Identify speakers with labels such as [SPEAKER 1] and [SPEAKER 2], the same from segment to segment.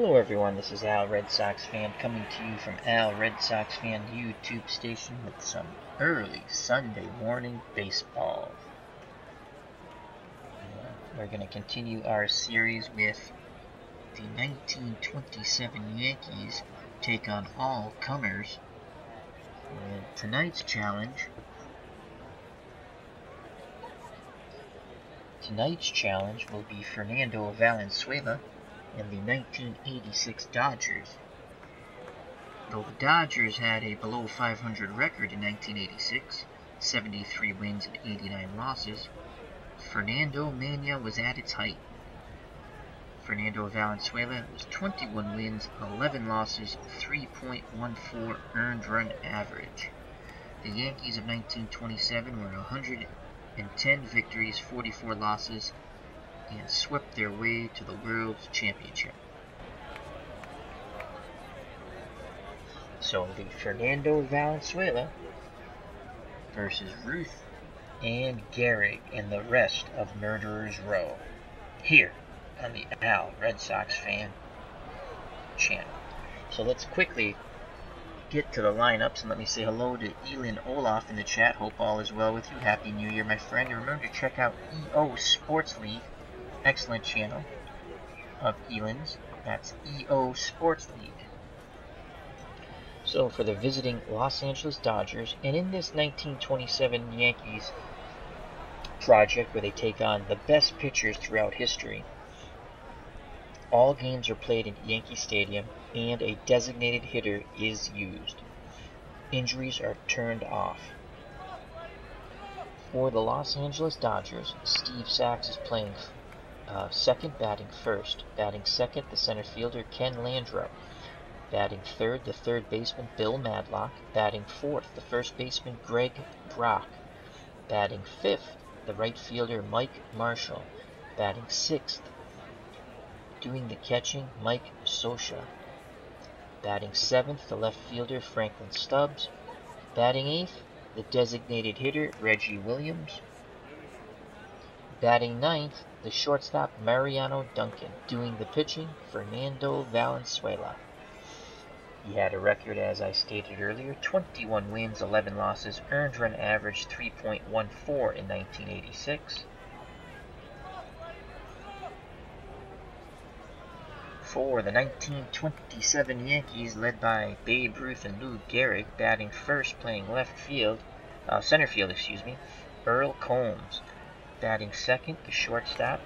[SPEAKER 1] Hello everyone, this is Al Red Sox Fan coming to you from Al Red Sox Fan YouTube station with some early Sunday morning baseball. We're going to continue our series with the 1927 Yankees take on all comers. And tonight's challenge will be Fernando Valenzuela and the 1986 Dodgers. Though the Dodgers had a below 500 record in 1986, 73 wins and 89 losses, Fernando Mania was at its height. Fernando Valenzuela was 21 wins, 11 losses, 3.14 earned run average. The Yankees of 1927 were 110 victories, 44 losses, and swept their way to the World Championship. So the Fernando Valenzuela versus Ruth and Gehrig and the rest of Murderers Row here on the Al Red Sox Fan channel. So let's quickly get to the lineups, and let me say hello to Elin Olaf in the chat. Hope all is well with you. Happy New Year, my friend. And remember to check out EO Sports League. Excellent channel of Elin's. That's EO Sports League. So for the visiting Los Angeles Dodgers, and in this 1927 Yankees project where they take on the best pitchers throughout history, all games are played in Yankee Stadium and a designated hitter is used. Injuries are turned off. For the Los Angeles Dodgers, Steve Sax is playing second, batting first. Batting second, the center fielder Ken Landreau. Batting third, the third baseman Bill Madlock. Batting fourth, the first baseman Greg Brock. Batting fifth, the right fielder Mike Marshall. Batting sixth, doing the catching, Mike Scioscia. Batting seventh, the left fielder Franklin Stubbs. Batting eighth, the designated hitter Reggie Williams. Batting ninth, the shortstop Mariano Duncan. Doing the pitching, Fernando Valenzuela. He had a record, as I stated earlier, 21 wins, 11 losses, earned run average 3.14 in 1986. For the 1927 Yankees, led by Babe Ruth and Ruth Gehrig, batting first, playing center field, Earl Combs. Batting second, the shortstop,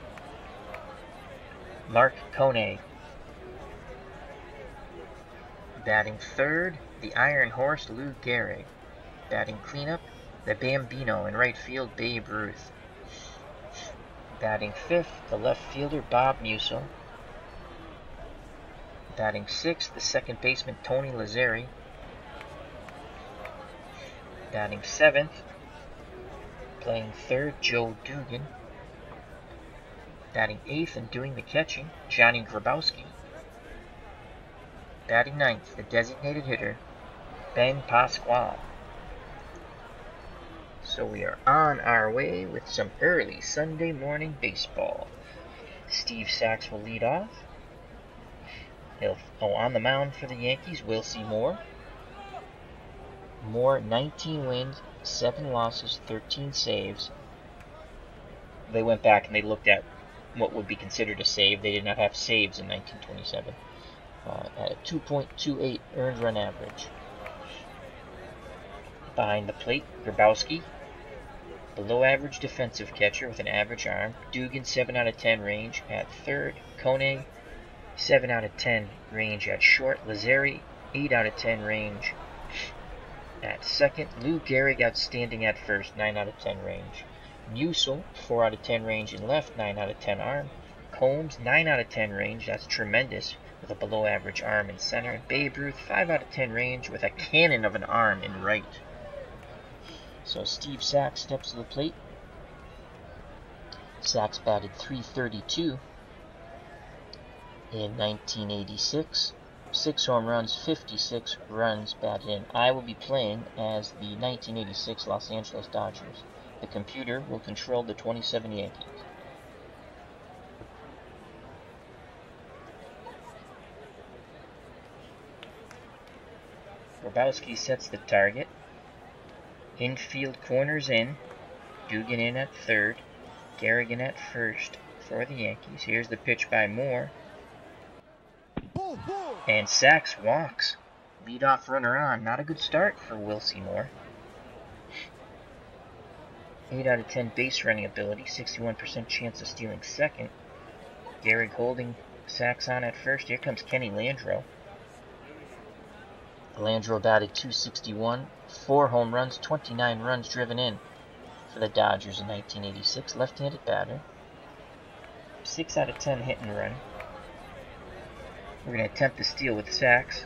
[SPEAKER 1] Mark Koenig. Batting third, the Iron Horse, Lou Gehrig. Batting cleanup, the Bambino in right field, Babe Ruth. Batting fifth, the left fielder, Bob Musil. Batting sixth, the second baseman, Tony Lazzeri. Batting seventh, playing third, Joe Dugan. Batting eighth and doing the catching, Johnny Grabowski. Batting ninth, the designated hitter, Ben Pasquale. So we are on our way with some early Sunday morning baseball. Steve Sax will lead off. On the mound for the Yankees, Wilcy Moore. Moore, 19 wins, 7 losses, 13 saves. They went back and they looked at what would be considered a save. They did not have saves in 1927. At a 2.28 earned run average. Behind the plate, Grabowski, below average defensive catcher with an average arm. Dugan, 7 out of 10 range at third. Koenig, 7 out of 10 range at short. Lazzeri, 8 out of 10 range at second. Lou Gehrig, outstanding at first, 9 out of 10 range. Musil, 4 out of 10 range in left, 9 out of 10 arm. Combs, 9 out of 10 range, that's tremendous, with a below average arm in center. Babe Ruth, 5 out of 10 range with a cannon of an arm in right. So Steve Sax steps to the plate. Sax batted .332 in 1986. 6 home runs, 56 runs batted in. I will be playing as the 1986 Los Angeles Dodgers. The computer will control the 27 Yankees. Grabowski sets the target. Infield corners in. Dugan in at third. Gehrig in at first for the Yankees. Here's the pitch by Moore. And Sachs walks. Leadoff runner on. Not a good start for Wilcy Moore. 8 out of 10 base running ability. 61% chance of stealing second. Gehrig holding Sachs on at first. Here comes Kenny Landreau. Landreau batted .261. 4 home runs, 29 runs driven in for the Dodgers in 1986. Left-handed batter. 6 out of 10 hit and run. We're going to attempt the steal with Sachs.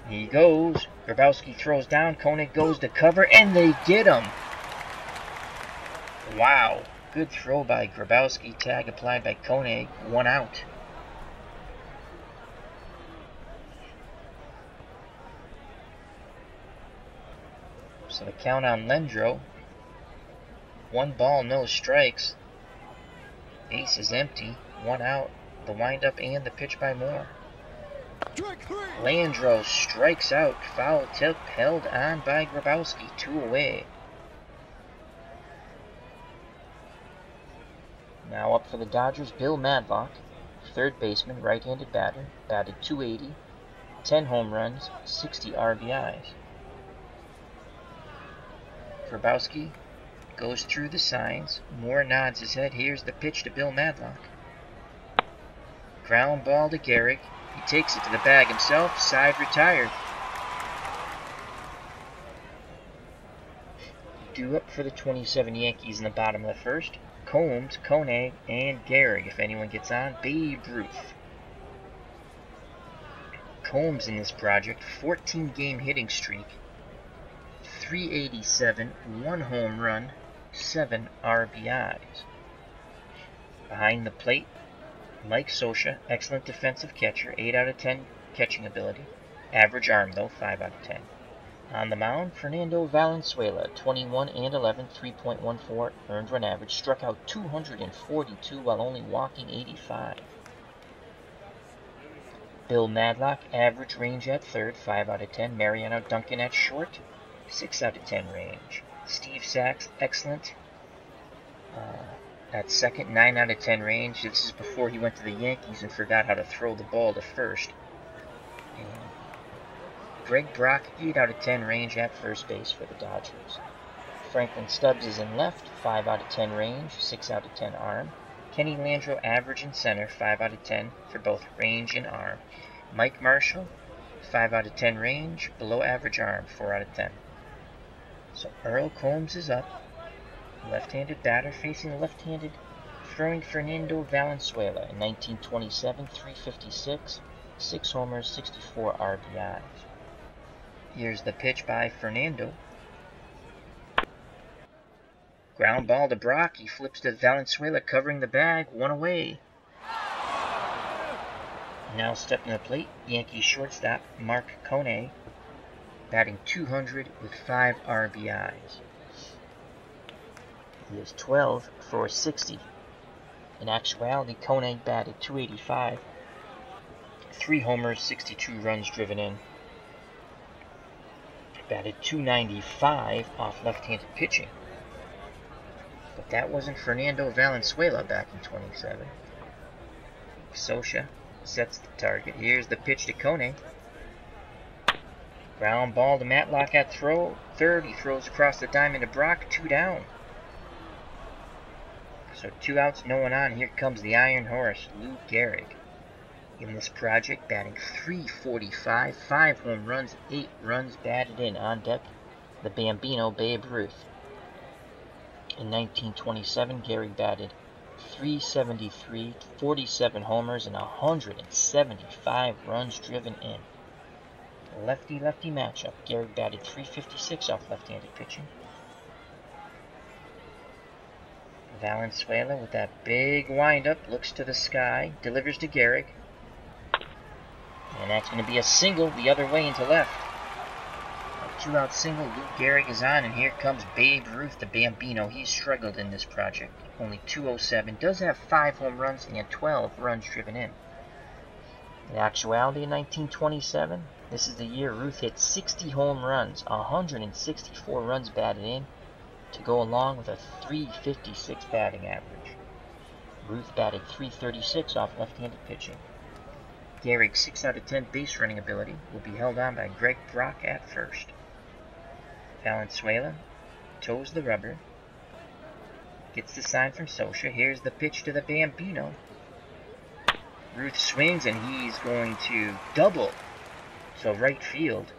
[SPEAKER 1] He goes. Grabowski throws down. Koenig goes to cover, and they get him. Wow. Good throw by Grabowski. Tag applied by Koenig. 1 out. So the count on Landreau. 1 ball, no strikes. Base is empty. 1 out. The windup and the pitch by Moore. Landreau strikes out. Foul tip held on by Grabowski. 2 away. Now up for the Dodgers, Bill Madlock, third baseman, right-handed batter, batted .280, 10 home runs, 60 RBIs. Grabowski goes through the signs. Moore nods his head. Here's the pitch to Bill Madlock. Ground ball to Gehrig. He takes it to the bag himself. Side retired. Due up for the 27 Yankees in the bottom of the first. Combs, Koenig, and Gehrig. If anyone gets on, Babe Ruth. Combs in this project, 14-game hitting streak, .387, 1 home run, 7 RBIs. Behind the plate, Mike Scioscia, excellent defensive catcher, 8 out of 10 catching ability. Average arm, though, 5 out of 10. On the mound, Fernando Valenzuela, 21 and 11, 3.14 earned run average, struck out 242 while only walking 85. Bill Madlock, average range at third, 5 out of 10. Mariano Duncan at short, 6 out of 10 range. Steve Sachs, excellent. At second, 9 out of 10 range. This is before he went to the Yankees and forgot how to throw the ball to first. And Greg Brock, 8 out of 10 range at first base for the Dodgers. Franklin Stubbs is in left, 5 out of 10 range, 6 out of 10 arm. Kenny Landreau, average in center, 5 out of 10 for both range and arm. Mike Marshall, 5 out of 10 range, below average arm, 4 out of 10. So Earl Combs is up. Left-handed batter facing left-handed throwing Fernando Valenzuela in 1927, .356, 6 homers, 64 RBIs. Here's the pitch by Fernando. Ground ball to Brock. He flips to Valenzuela, covering the bag. 1 away. Now stepping to the plate, Yankees shortstop Mark Koenig, batting .200 with 5 RBIs. He is 12 for 60. In actuality, Koenig batted .285, 3 homers, 62 runs driven in. Batted .295 off left-handed pitching. But that wasn't Fernando Valenzuela back in 27. Scioscia sets the target. Here's the pitch to Koenig. Ground ball to Matlock at third. He throws across the diamond to Brock. 2 down. So 2 outs, no one on. Here comes the Iron Horse, Ruth Gehrig. In this project, batting .345, 5 home runs, 8 runs batted in. On deck, the Bambino, Babe Ruth. In 1927, Gehrig batted .373, 47 homers, and 175 runs driven in. Lefty-lefty matchup. Gehrig batted .356 off left-handed pitching. Valenzuela with that big windup, looks to the sky, delivers to Gehrig. And that's going to be a single the other way into left. A 2-out single, Ruth Gehrig is on, and here comes Babe Ruth, the Bambino. He's struggled in this project. Only .207, does have 5 home runs and 12 runs driven in. In actuality, in 1927, This is the year Ruth hit 60 home runs, 164 runs batted in, to go along with a .356 batting average. Ruth batted .336 off left-handed pitching. Gehrig's 6 out of 10 base running ability will be held on by Greg Brock at first. Valenzuela toes the rubber, gets the sign from Scioscia. Here's the pitch to the Bambino. Ruth swings and he's going to double. So right field,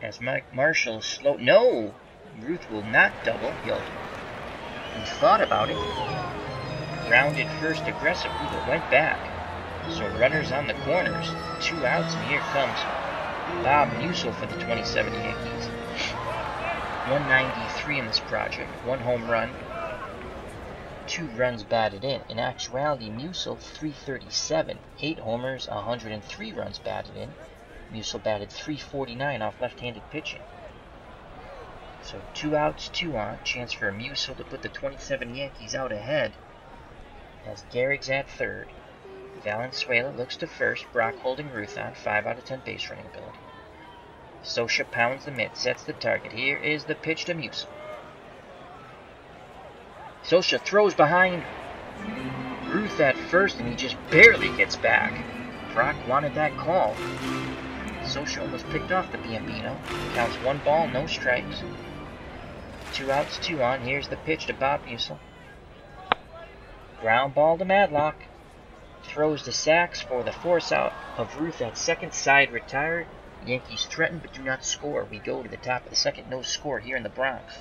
[SPEAKER 1] as Mike Marshall no, Ruth will not double. He thought about it, grounded first aggressively, but went back. So runners on the corners, 2 outs, and here comes Bob Musil for the 27 Yankees. 193 in this project, 1 home run, 2 runs batted in. In actuality, Musil, .337, 8 homers, 103 runs batted in. Musil batted .349 off left-handed pitching. So 2 outs, 2 on. Chance for Musil to put the 27 Yankees out ahead as Gehrig's at third. Valenzuela looks to first, Brock holding Ruth on, 5 out of 10 base running ability. Scioscia pounds the mitt, sets the target. Here is the pitch to Musil. Scioscia throws behind Ruth at first, and he just barely gets back. Brock wanted that call. Scioscia almost picked off the Bambino. Counts 1 ball, no strikes. 2 outs, 2 on. Here's the pitch to Bob Musil. Ground ball to Madlock. Throws to Sachs for the force out of Ruth at second. Side retired. Yankees threaten but do not score. We go to the top of the second. No score here in the Bronx.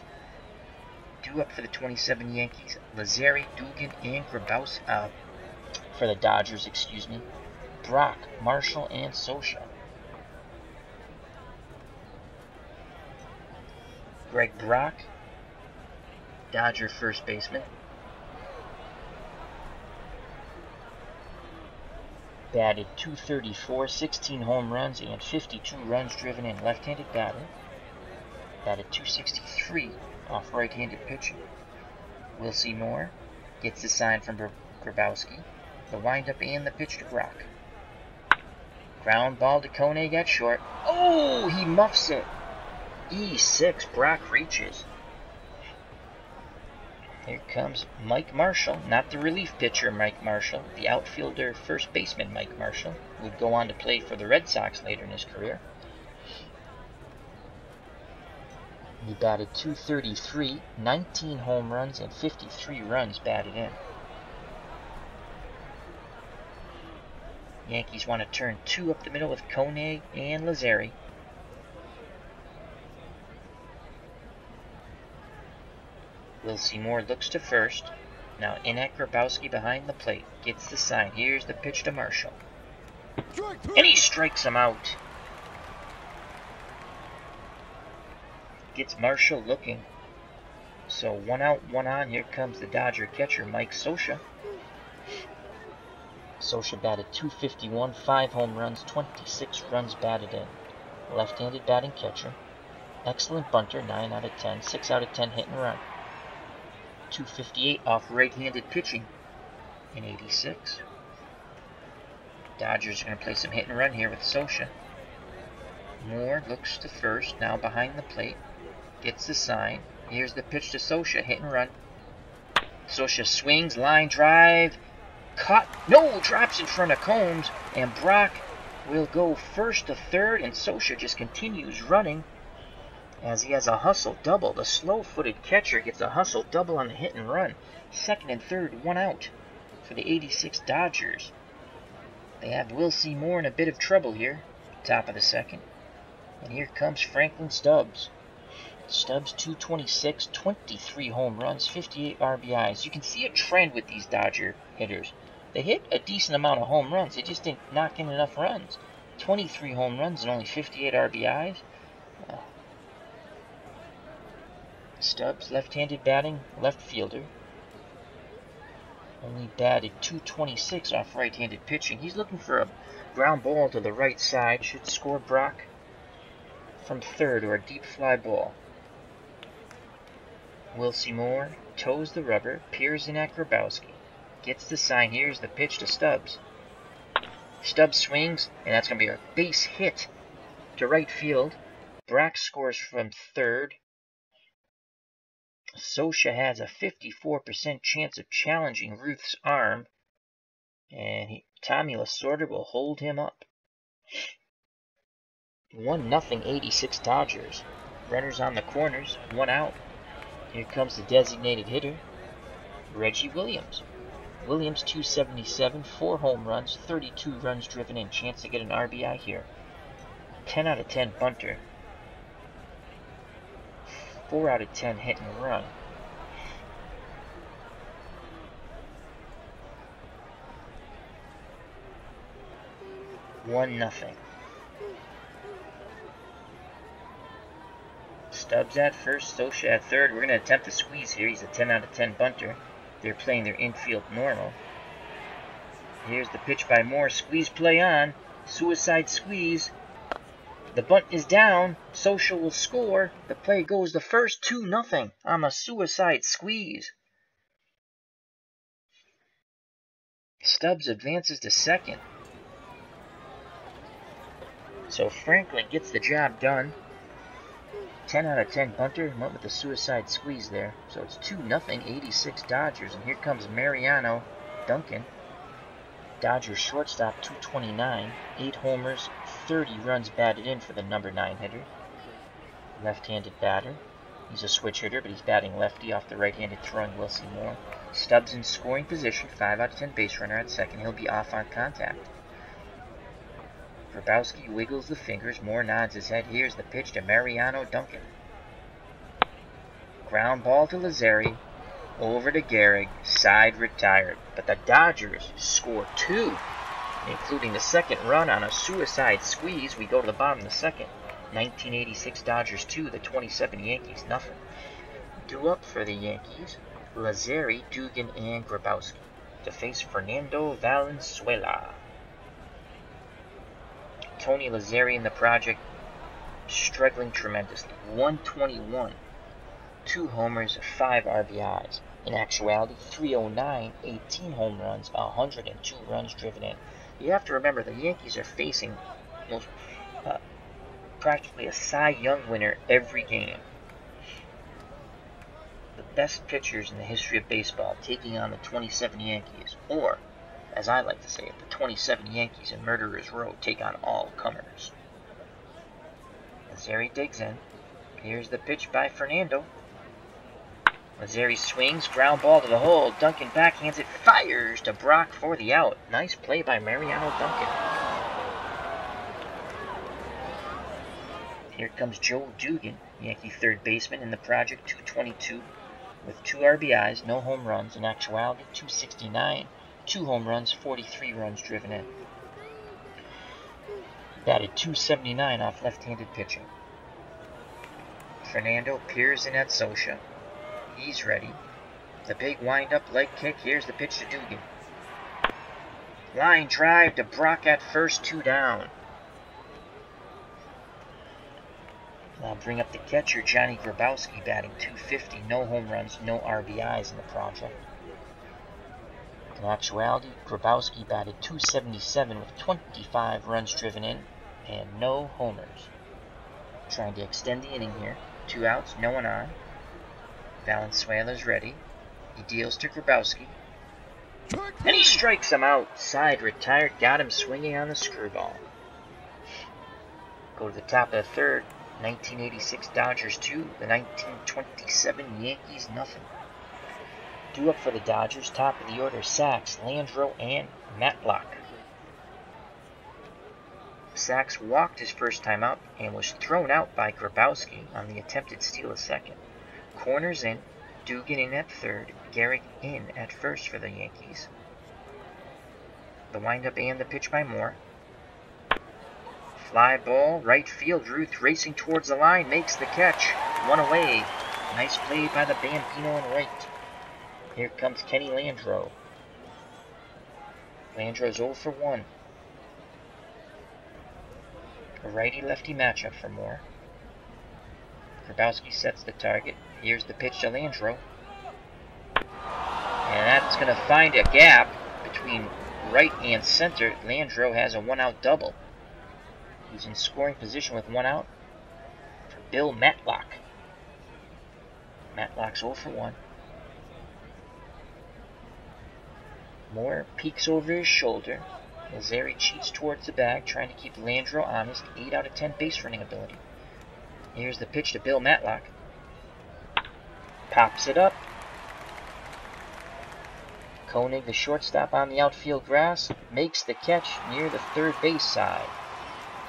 [SPEAKER 1] Due up for the 27 Yankees, Lazzeri, Dugan, and Grabowski, for the Dodgers, Brock, Marshall, and Scioscia. Greg Brock, Dodger first baseman. Batted .234, 16 home runs, and 52 runs driven in. Left-handed batter. Batted .263 off right-handed pitching. Wilcy Moore gets the sign from Grabowski. The windup and the pitch to Brock. Ground ball to Koenig at short. Oh, he muffs it. E6, Brock reaches. Here comes Mike Marshall, not the relief pitcher Mike Marshall, the outfielder first baseman Mike Marshall, who would go on to play for the Red Sox later in his career. He batted .233, 19 home runs, and 53 runs batted in. Yankees want to turn 2 up the middle with Koenig and Lazzeri. Wilcy Moore looks to first. Now in at Grabowski behind the plate. Gets the sign. Here's the pitch to Marshall. And he strikes him out. Gets Marshall looking. So 1 out, 1 on. Here comes the Dodger catcher, Mike Scioscia. Scioscia batted .251, 5 home runs, 26 runs batted in. Left-handed batting catcher. Excellent bunter, 9 out of 10, 6 out of 10 hit and run. .258 off right-handed pitching in 86. Dodgers are going to play some hit and run here with Scioscia. Moore looks to first, now behind the plate. Gets the sign. Here's the pitch to Scioscia, hit and run. Scioscia swings, line drive. Caught. No, drops in front of Combs. And Brock will go first to third, and Scioscia just continues running as he has a hustle double. The slow-footed catcher gets a hustle double on the hit and run. Second and third, 1 out for the 86 Dodgers. They have Wilcy Moore in a bit of trouble here. Top of the second. And here comes Franklin Stubbs. Stubbs, .226, 23 home runs, 58 RBIs. You can see a trend with these Dodger hitters. They hit a decent amount of home runs. They just didn't knock in enough runs. 23 home runs and only 58 RBIs. Stubbs, left-handed batting, left fielder. Only batted .226 off right-handed pitching. He's looking for a ground ball to the right side. Should score Brock from third, or a deep fly ball. Wilcy Moore toes the rubber, peers in at Grabowski. Gets the sign. Here's the pitch to Stubbs. Stubbs swings, and that's going to be a base hit to right field. Brock scores from third. Scioscia has a 54% chance of challenging Ruth's arm, and Tommy Lasorda will hold him up. 1-0 86 Dodgers. Runners on the corners, 1 out. Here comes the designated hitter, Reggie Williams. Williams 277, 4 home runs, 32 runs driven in. Chance to get an RBI here. 10 out of 10 bunter. 4 out of 10 hit and run. One nothing. Stubbs at first, Scioscia at third. We're going to attempt to squeeze here. He's a 10 out of 10 bunter. They're playing their infield normal. Here's the pitch by Moore. Squeeze play on. Suicide squeeze. The bunt is down. Scioscia will score. The play goes to first, 2-0 on a suicide squeeze. Stubbs advances to second. So Franklin gets the job done. 10 out of 10 bunter, went with the suicide squeeze there. So it's 2-0, 86 Dodgers. And here comes Mariano Duncan. Dodgers shortstop, 229. 8 homers, 30 runs batted in for the number 9 hitter. Left-handed batter. He's a switch hitter, but he's batting lefty off the right-handed throwing Wilcy Moore. Stubbs in scoring position, 5 out of 10 base runner at second. He'll be off on contact. Grabowski wiggles the fingers. Moore nods his head. Here's the pitch to Mariano Duncan. Ground ball to Lazzeri. Over to Gehrig. Side retired. But the Dodgers score 2, including the second run on a suicide squeeze. We go to the bottom of the second. 1986 Dodgers 2, the 27 Yankees nothing. Due up for the Yankees, Lazzeri, Dugan, and Grabowski to face Fernando Valenzuela. Tony Lazzeri in the project, struggling tremendously. 121, 2 homers, 5 RBIs. In actuality, 309, 18 home runs, 102 runs driven in. You have to remember the Yankees are facing practically a Cy Young winner every game. The best pitchers in the history of baseball taking on the 27 Yankees, or, as I like to say it, the 27 Yankees in Murderer's Row take on all comers. Lazzeri digs in. Here's the pitch by Fernando. Lazzeri swings, ground ball to the hole. Duncan backhands it, fires to Brock for the out. Nice play by Mariano Duncan. Here comes Joe Dugan, Yankee third baseman in the project, 222, with 2 RBIs, no home runs. In actuality, 269, 2 home runs, 43 runs driven in. Batted 279 off left-handed pitching. Fernando peers in at Scioscia. He's ready. The big wind-up leg kick. Here's the pitch to Dugan. Line drive to Brock at first, 2 down. I'll bring up the catcher, Johnny Grabowski, batting 250. No home runs, no RBIs in the project. In actuality, Grabowski batted 277 with 25 runs driven in and no homers. Trying to extend the inning here. 2 outs, no one on. Valenzuela's ready. He deals to Grabowski. And he strikes him out. Side retired, got him swinging on the screwball. Go to the top of the third. 1986 Dodgers 2, the 1927 Yankees nothing. Due up for the Dodgers, top of the order, Sachs, Landreau, and Matlock. Sachs walked his first time up and was thrown out by Grabowski on the attempted steal of second. Corners in, Dugan in at third, Gehrig in at first for the Yankees. The windup and the pitch by Moore. Fly ball, right field. Ruth racing towards the line, makes the catch. 1 away. Nice play by the Bambino on right. Here comes Kenny Landreau. Landreau's 0 for 1. A righty-lefty matchup for Moore. Grabowski sets the target. Here's the pitch to Landreau. And that's going to find a gap between right and center. Landreau has a 1-out double. He's in scoring position with 1 out for Bill Matlock. Matlock's 0 for 1. Moore peeks over his shoulder. Lazari cheats towards the bag, trying to keep Landreau honest. 8 out of 10 base running ability. Here's the pitch to Bill Matlock. Pops it up. Koenig, the shortstop on the outfield grass, makes the catch near the third base side.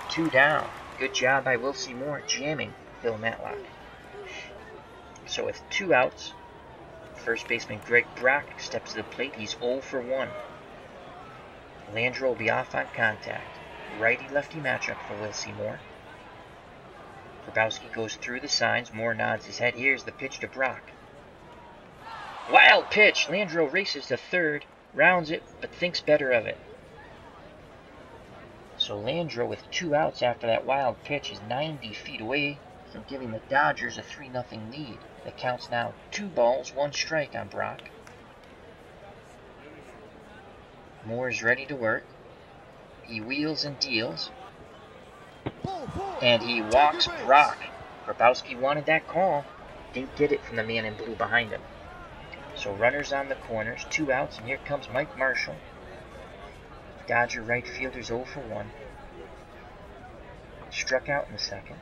[SPEAKER 1] 2 down. Good job by Wilcy Moore jamming Bill Matlock. So with 2 outs, first baseman Greg Brock steps to the plate. He's 0 for 1. Landreau will be off on contact. Righty-lefty matchup for Wilcy Moore. Grabowski goes through the signs. Moore nods his head. Here's the pitch to Brock. Wild pitch! Landreau races to third, rounds it, but thinks better of it. So Landreau, with 2 outs after that wild pitch, is 90 feet away from giving the Dodgers a 3-0 lead. The count's now 2 balls, 1 strike on Brock. Moore's ready to work. He wheels and deals. And he walks Brock. Grabowski wanted that call. Didn't get it from the man in blue behind him. So runners on the corners, 2 outs, and here comes Mike Marshall. Dodger right fielder's 0 for 1. Struck out in the second.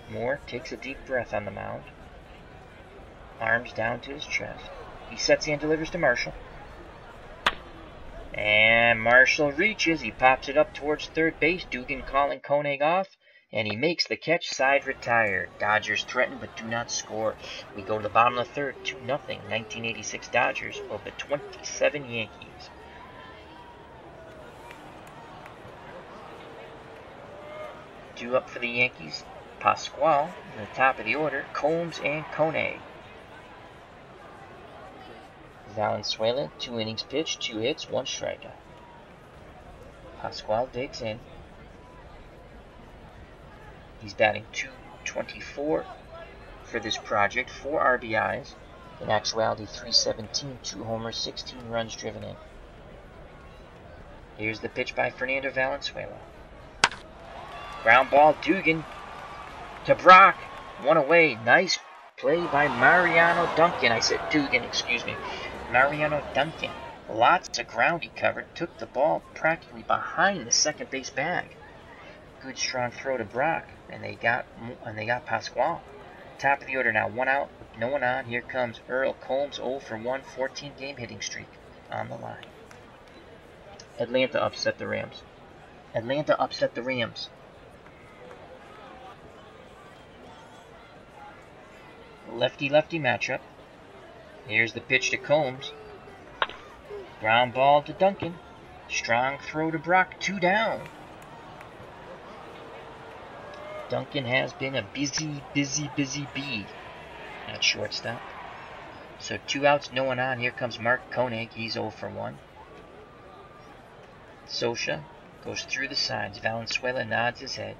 [SPEAKER 1] Moore takes a deep breath on the mound. Arms down to his chest. He sets and delivers to Marshall. And Marshall reaches. He pops it up towards third base. Dugan calling Koenig off. And he makes the catch, side retired. Dodgers threaten but do not score. We go to the bottom of the third, 2-0. 1986 Dodgers over 27 Yankees. Due up for the Yankees, Pasquale in the top of the order, Combs and Koenig. Valenzuela, 2 innings pitched, 2 hits, 1 strikeout. Pasquale digs in. He's batting .224 for this project, 4 RBIs. In actuality, .317, 2 homers, 16 runs driven in. Here's the pitch by Fernando Valenzuela. Ground ball, Dugan to Brock. 1 away. Nice play by Mariano Duncan. I said Dugan, excuse me. Mariano Duncan. Lots of ground he covered. Took the ball practically behind the second base bag. Good strong throw to Brock, and they got Pasquale. Top of the order now, 1 out, no one on. Here comes Earl Combs, 0 for 1, 14-game hitting streak on the line. Atlanta upset the Rams. Atlanta upset the Rams. Lefty-lefty matchup. Here's the pitch to Combs. Ground ball to Duncan. Strong throw to Brock, 2 down. Duncan has been a busy bee at shortstop. So 2 outs, no one on. Here comes Mark Koenig. He's 0 for 1. Sosha goes through the signs. Valenzuela nods his head.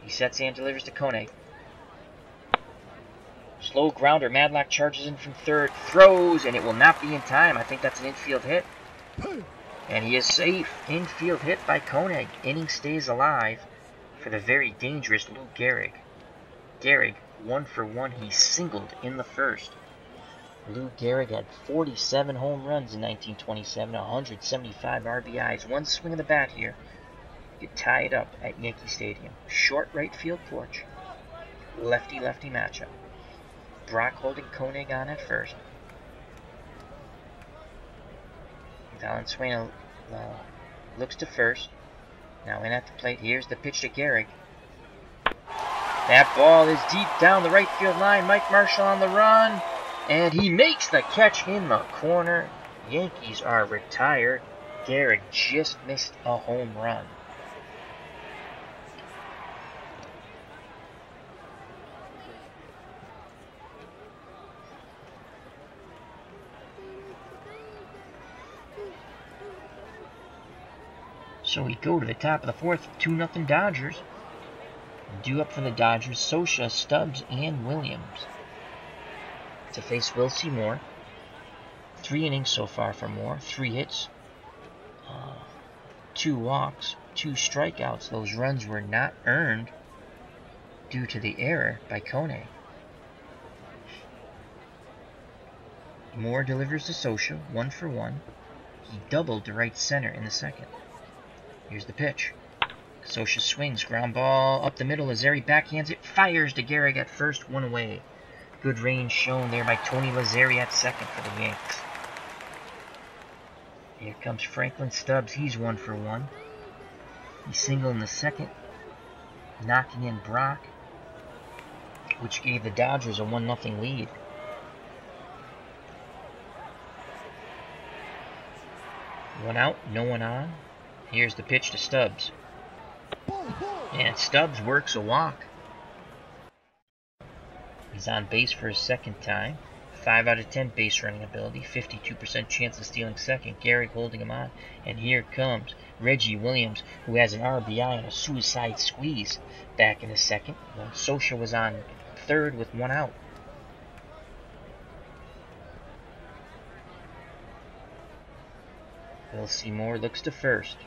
[SPEAKER 1] He sets and delivers to Koenig. Slow grounder. Madlock charges in from third. Throws, and it will not be in time. I think that's an infield hit. And he is safe. Infield hit by Koenig. Inning stays alive for the very dangerous Ruth Gehrig. Gehrig, 1 for 1. He singled in the first. Ruth Gehrig had 47 home runs in 1927, 175 RBIs. 1 swing of the bat here. You tie it up at Yankee Stadium. Short right field porch. Lefty-lefty matchup. Brock holding Koenig on at first. Valenzuela looks to first. Now in at the plate. Here's the pitch to Gehrig. That ball is deep down the right field line. Mike Marshall on the run. And he makes the catch in the corner. Yankees are retired. Gehrig just missed a home run. So we go to the top of the fourth, 2-0 Dodgers. Due up for the Dodgers, Sosha, Stubbs, and Williams. To face Wilcy Moore. 3 innings so far for Moore. 3 hits, 2 walks, 2 strikeouts. Those runs were not earned due to the error by Kone. Moore delivers to Scioscia, 1 for 1. He doubled to right center in the second. Here's the pitch. Scioscia swings, ground ball up the middle. Lazzeri backhands it, fires to Gehrig at first, 1 away. Good range shown there by Tony Lazzeri at second for the Yanks. Here comes Franklin Stubbs. He's 1 for 1. He singled in the second, knocking in Brock, which gave the Dodgers a 1-0 lead. One out, no one on. Here's the pitch to Stubbs. And Stubbs works a walk. He's on base for his second time. 5 out of 10 base running ability. 52% chance of stealing second. Gehrig holding him on. And here comes Reggie Williams, who has an RBI and a suicide squeeze back in the second. Well, Scioscia was on third with 1 out. Wilcy Moore looks to first.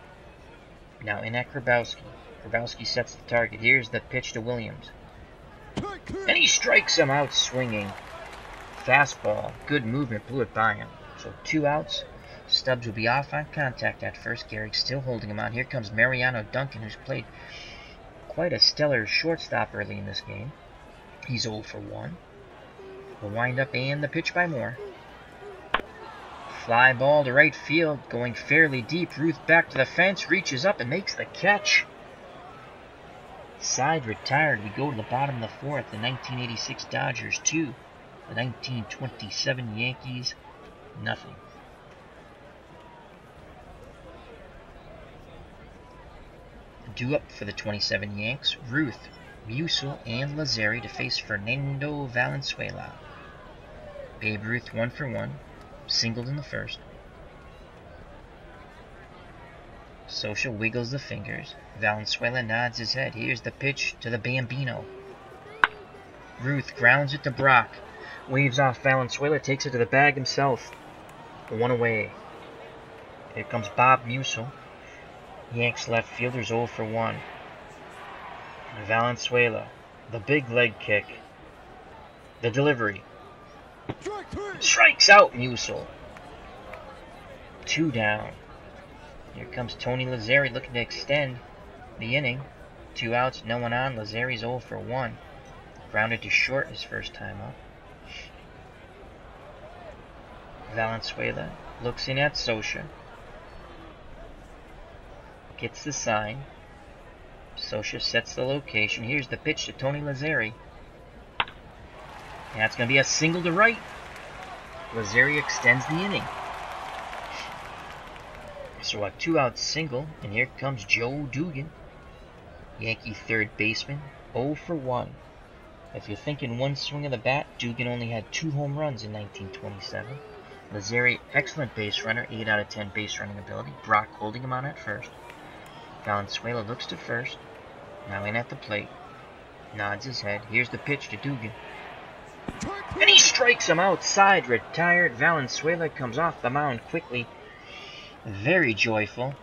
[SPEAKER 1] Now in at Grabowski. Grabowski sets the target. Here's the pitch to Williams. And he strikes him out swinging. Fastball. Good movement. Blew it by him. So 2 outs. Stubbs will be off on contact at first. Gehrig still holding him on. Here comes Mariano Duncan, who's played quite a stellar shortstop early in this game. He's 0 for 1. The windup and the pitch by Moore. Fly ball to right field, going fairly deep. Ruth back to the fence, reaches up and makes the catch. Side retired. We go to the bottom of the 4th. The 1986 Dodgers 2. The 1927 Yankees, nothing. Due up for the 27 Yanks, Ruth, Wilcy, and Lazzeri to face Fernando Valenzuela. Babe Ruth 1 for 1. Singled in the first. Scioscia wiggles the fingers. Valenzuela nods his head. Here's the pitch to the Bambino. Ruth grounds it to Brock. Waves off Valenzuela, takes it to the bag himself. 1 away. Here comes Bob Musel. Yanks left fielder's 0 for 1. Valenzuela. The big leg kick. The delivery. Strikes out Musel. 2 down. Here comes Tony Lazzeri looking to extend the inning. 2 outs, no one on. Lazzeri's 0 for 1. Grounded to short his first time up. Valenzuela looks in at Scioscia. Gets the sign. Scioscia sets the location. Here's the pitch to Tony Lazzeri. That's going to be a single to right. Lazzeri extends the inning. So a 2-out single, and here comes Joe Dugan. Yankee third baseman, 0 for 1. If you're thinking one swing of the bat, Dugan only had 2 home runs in 1927. Lazzeri, excellent base runner, 8 out of 10 base running ability. Brock holding him on at first. Valenzuela looks to first. Now in at the plate. Nods his head. Here's the pitch to Dugan. And he strikes him outside. Retired. Valenzuela comes off the mound quickly. Very joyful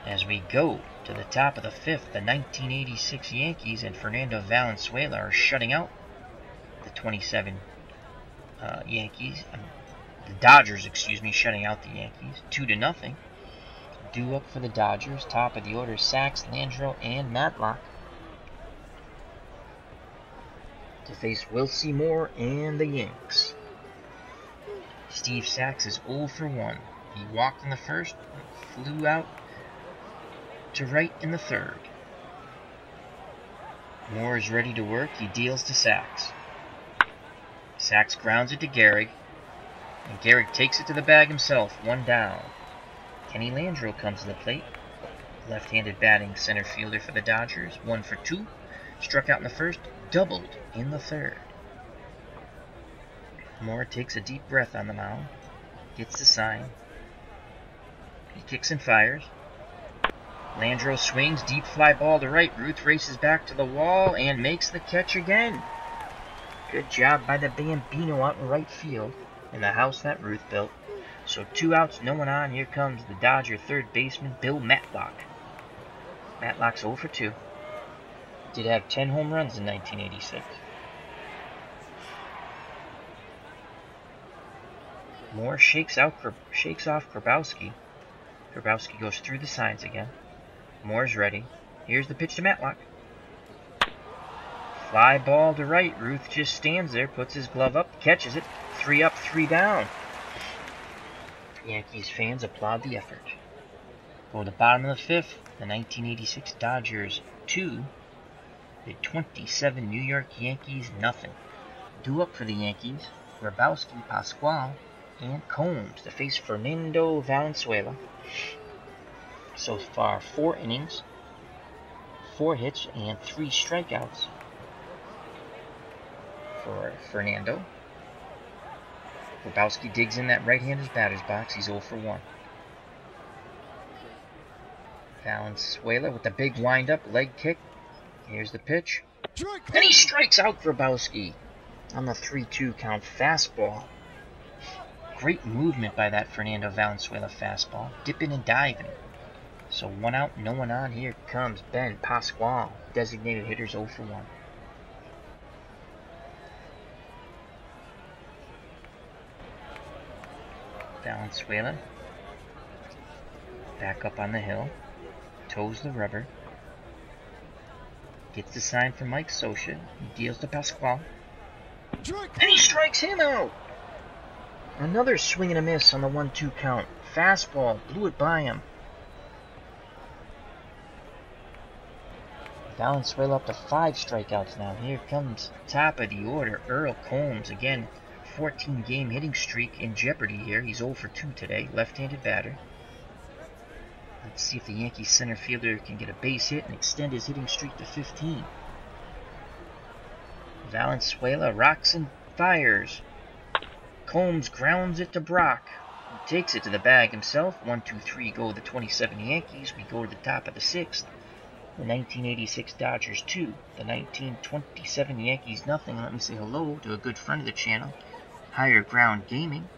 [SPEAKER 1] as we go to the top of the 5th. The 1986 Yankees and Fernando Valenzuela are shutting out the 27 Yankees. The Dodgers, shutting out the Yankees 2-0. Due up for the Dodgers. Top of the order: Sachs, Landreau, and Matlock. To face Wilcy Moore and the Yanks. Steve Sachs is 0 for 1. He walked in the first and flew out to right in the third. Moore is ready to work. He deals to Sachs. Sachs grounds it to Gehrig, and Gehrig takes it to the bag himself. 1 down. Kenny Landreau comes to the plate. Left-handed batting center fielder for the Dodgers. 1 for 2. Struck out in the first, doubled in the third. Moore takes a deep breath on the mound. Gets the sign. He kicks and fires. Landreau swings, deep fly ball to right. Ruth races back to the wall and makes the catch again. Good job by the Bambino out in right field in the house that Ruth built. So 2 outs, no one on. Here comes the Dodger third baseman, Bill Matlock. Matlock's 0 for 2. Did have 10 home runs in 1986. Moore shakes off Grabowski. Grabowski goes through the signs again. Moore's ready. Here's the pitch to Matlock. Fly ball to right. Ruth just stands there, puts his glove up, catches it. 3 up, 3 down. Yankees fans applaud the effort. Go to the bottom of the 5th. The 1986 Dodgers 2. The 27 New York Yankees nothing. Due up for the Yankees, Grabowski, Pasquale, and Combs to face Fernando Valenzuela. So far, 4 innings, 4 hits, and 3 strikeouts for Fernando. Grabowski digs in that right-hander's batter's box. He's 0 for 1. Valenzuela with the big wind-up leg kick. Here's the pitch. And he strikes out Grabowski on the 3-2 count fastball. Great movement by that Fernando Valenzuela fastball. Dipping and diving. So 1 out, no one on. Here comes Ben Pasquale. Designated hitters 0 for 1. Valenzuela. Back up on the hill. Toes the rubber. Gets the sign from Mike Scioscia. He deals to Pasquale. And he strikes him out! Another swing and a miss on the 1-2 count. Fastball. Blew it by him. Valenzuela up to 5 strikeouts now. Here comes top of the order, Earl Combs. Again, 14-game hitting streak in jeopardy here. He's 0 for 2 today. Left-handed batter. Let's see if the Yankees center fielder can get a base hit and extend his hitting streak to 15. Valenzuela rocks and fires. Combs grounds it to Brock. He takes it to the bag himself. 1-2-3 go the 27 Yankees. We go to the top of the 6th. The 1986 Dodgers 2. The 1927 Yankees nothing. Let me say hello to a good friend of the channel, Higher Ground Gaming.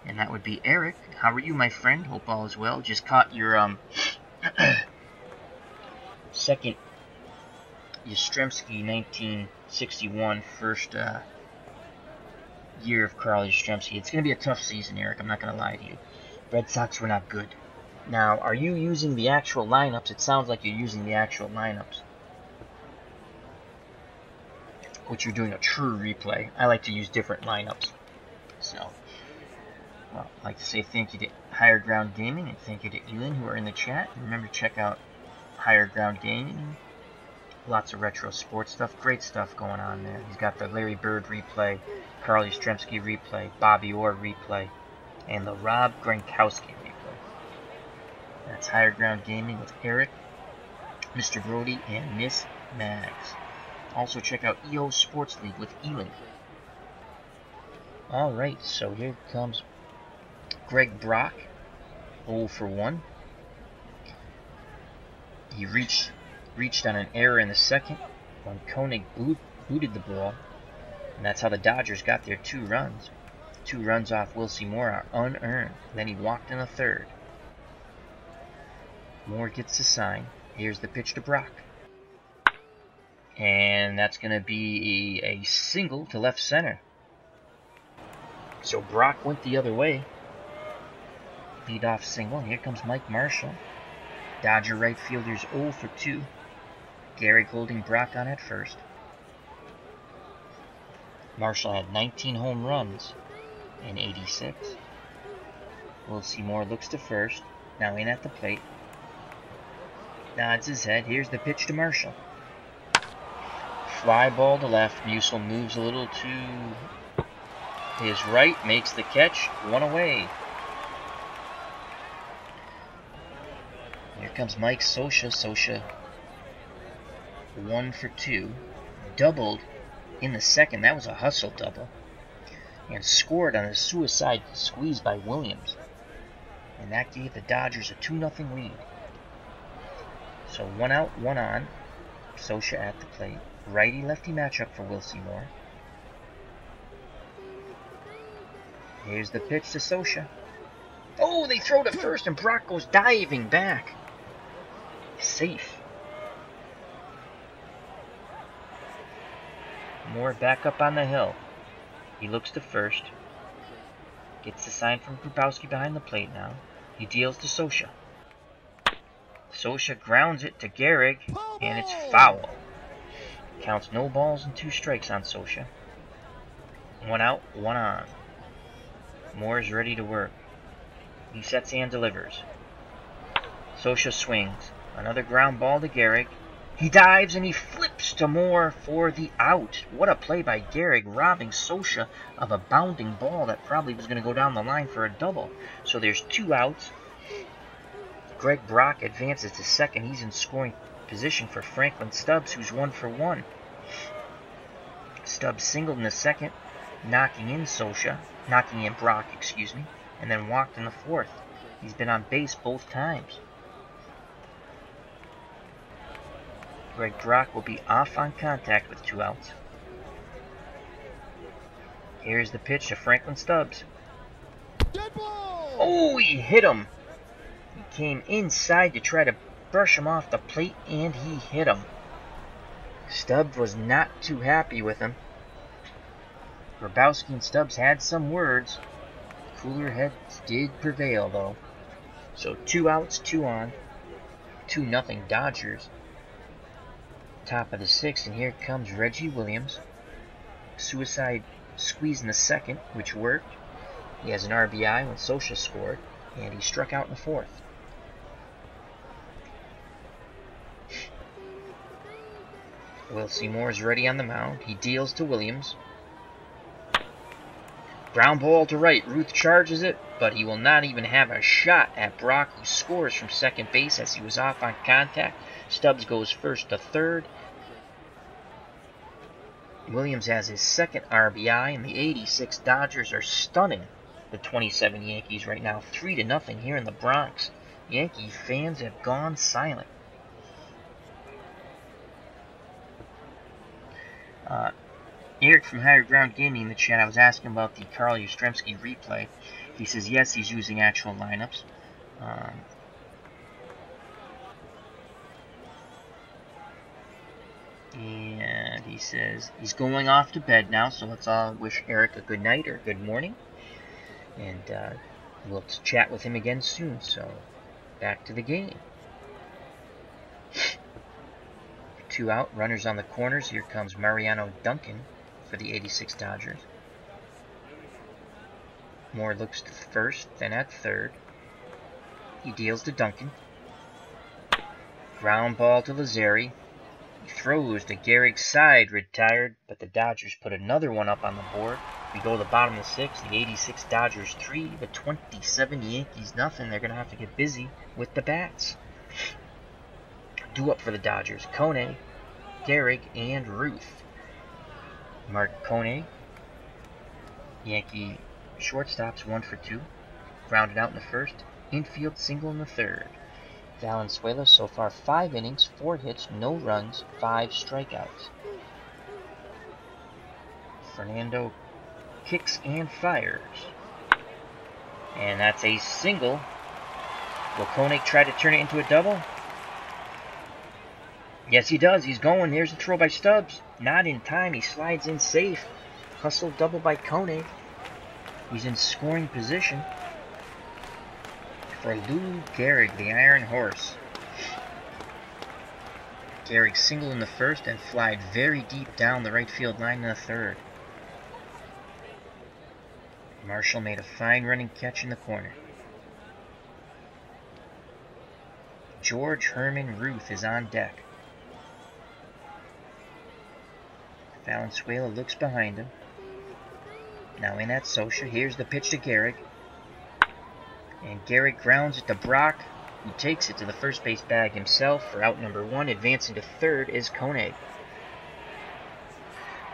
[SPEAKER 1] And that would be Eric. How are you, my friend? Hope all is well. Just caught your second Yastrzemski 1961 first year of Carl Yastrzemski. It's going to be a tough season, Eric. I'm not going to lie to you. Red Sox were not good. Now, are you using the actual lineups? It sounds like you're using the actual lineups. Which you're doing a true replay. I like to use different lineups. So, well, I'd like to say thank you to Higher Ground Gaming and thank you to Elin who are in the chat. Remember to check out Higher Ground Gaming. Lots of retro sports stuff. Great stuff going on there. He's got the Larry Bird replay, Carl Yastrzemski replay, Bobby Orr replay, and the Rob Gronkowski replay. That's Higher Ground Gaming with Eric, Mr. Brody, and Miss Mags. Also check out EO Sports League with Elin. Alright, so here comes Greg Brock, 0 for 1. He reached on an error in the second when Koenig booted the ball. And that's how the Dodgers got their 2 runs. 2 runs off Wilcy Moore are unearned. Then he walked in the 3rd. Moore gets the sign. Here's the pitch to Brock. And that's going to be a single to left center. So Brock went the other way. Leadoff single. Here comes Mike Marshall. Dodger right fielder's 0 for 2. Gehrig holding Brock on at first. Marshall had 19 home runs in 86. Wilcy Moore looks to first. Now in at the plate. Nods his head. Here's the pitch to Marshall. Fly ball to left. Musial moves a little to his right. Makes the catch. 1 away. Here comes Mike Scioscia. Scioscia 1 for 2. Doubled in the second. That was a hustle double. And scored on a suicide squeeze by Williams. And that gave the Dodgers a 2-0 lead. So 1 out, 1 on. Scioscia at the plate. Righty-lefty matchup for Wilcy Moore. Here's the pitch to Scioscia. Oh, they throw to first, and Brock goes diving back. Safe. Moore back up on the hill. He looks to first. Gets the sign from Grabowski behind the plate now. He deals to Scioscia. Scioscia grounds it to Gehrig, and it's foul. Counts no balls and 2 strikes on Scioscia. 1 out, 1 on. Moore's ready to work. He sets and delivers. Scioscia swings. Another ground ball to Gehrig. He dives and he flips to Moore for the out. What a play by Gehrig, robbing Scioscia of a bounding ball that probably was going to go down the line for a double. So there's 2 outs. Greg Brock advances to second. He's in scoring position for Franklin Stubbs, who's 1 for 1. Stubbs singled in the second, knocking in Brock, and then walked in the 4th. He's been on base both times. Greg Brock will be off on contact with 2 outs. Here's the pitch to Franklin Stubbs. Oh, he hit him. He came inside to try to brush him off the plate, and he hit him. Stubbs was not too happy with him. Grabowski and Stubbs had some words. Cooler heads did prevail, though. So 2 outs, 2 on. 2-0 Dodgers. Top of the 6th, and here comes Reggie Williams. Suicide squeeze in the 2nd, which worked. He has an RBI when Scioscia scored, and he struck out in the 4th. Wilcy Moore's ready on the mound. He deals to Williams. Ground ball to right. Ruth charges it, but he will not even have a shot at Brock, who scores from second base as he was off on contact. Stubbs goes first to third. Williams has his 2nd RBI, and the 86 Dodgers are stunning the 27 Yankees right now, 3-0 here in the Bronx. Yankee fans have gone silent. Eric from Higher Ground Gaming in the chat, I was asking about the Carl Yastrzemski replay. He says yes, he's using actual lineups. And he says he's going off to bed now, so let's all wish Eric a good night or good morning. And we'll chat with him again soon, so back to the game. 2 out, runners on the corners. Here comes Mariano Duncan for the 86 Dodgers. Moore looks to first, then at third. He deals to Duncan. Ground ball to Lazzeri. He throws to Gehrig's side, retired, but the Dodgers put another one up on the board. We go to the bottom of the 6th, the 86 Dodgers 3, the 27 Yankees nothing. They're going to have to get busy with the bats. Due up for the Dodgers, Kone, Gehrig, and Ruth. Mark Kone, Yankee shortstop's 1 for 2. Grounded out in the 1st. Infield single in the 3rd. Valenzuela so far 5 innings, 4 hits, no runs, 5 strikeouts. Fernando kicks and fires. And that's a single. Will Koenig try to turn it into a double? Yes, he does. He's going. Here's the throw by Stubbs. Not in time. He slides in safe. Hustle double by Koenig. He's in scoring position for Lou Gehrig, the Iron Horse. Gehrig singled in the 1st and flied very deep down the right field line in the 3rd. Marshall made a fine running catch in the corner. George Herman Ruth is on deck. Valenzuela looks behind him. Now in at Scioscia. Here's the pitch to Gehrig. And Gehrig grounds it to Brock, who takes it to the first base bag himself for out number 1. Advancing to 3rd is Koenig.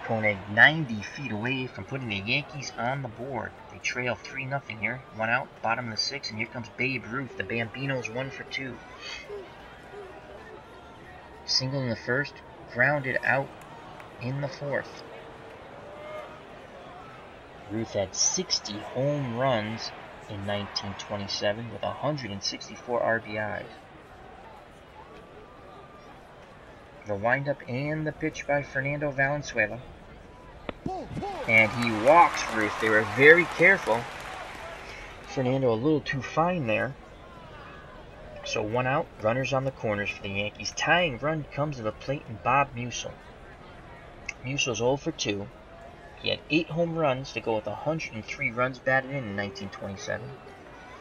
[SPEAKER 1] Koenig 90 feet away from putting the Yankees on the board. They trail 3-0 here. 1 out, bottom of the 6th, and here comes Babe Ruth. The Bambino's 1 for 2. Single in the 1st, grounded out in the 4th. Ruth had 60 home runs in 1927 with 164 RBIs. The windup and the pitch by Fernando Valenzuela. And he walks Ruth. They were very careful. Fernando a little too fine there. So 1 out, runners on the corners for the Yankees. Tying run comes to the plate and Bob Musel. Musel's 0 for 2. He had 8 home runs to go with 103 runs batted in 1927.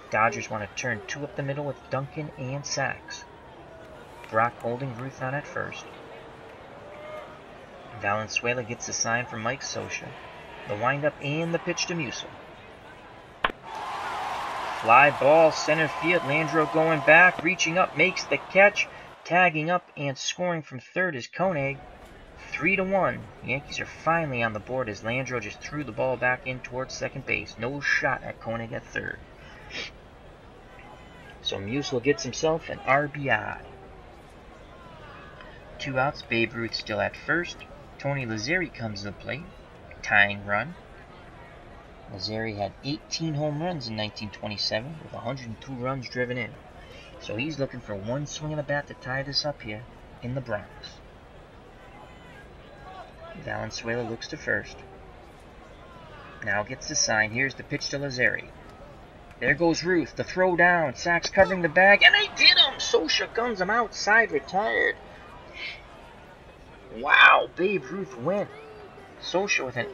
[SPEAKER 1] Dodgers want to turn 2 up the middle with Duncan and Sachs. Brock holding Ruth on at first. Valenzuela gets a sign from Mike Scioscia. The windup and the pitch to Musel. Fly ball, center field. Landreau going back, reaching up, makes the catch. Tagging up and scoring from third is Koenig. 3-1. Yankees are finally on the board as Landreau just threw the ball back in towards second base. No shot at Koenig at third. So Musel gets himself an RBI. 2 outs, Babe Ruth still at first. Tony Lazzeri comes to the plate. Tying run. Lazzeri had 18 home runs in 1927 with 102 runs driven in. So he's looking for one swing of the bat to tie this up here in the Bronx. Valenzuela looks to first. Now gets the sign. Here's the pitch to Lazzeri. There goes Ruth. The throw down. Sachs covering the bag. And they did him! Scioscia guns him outside, retired. Wow, Babe Ruth win. Scioscia with an...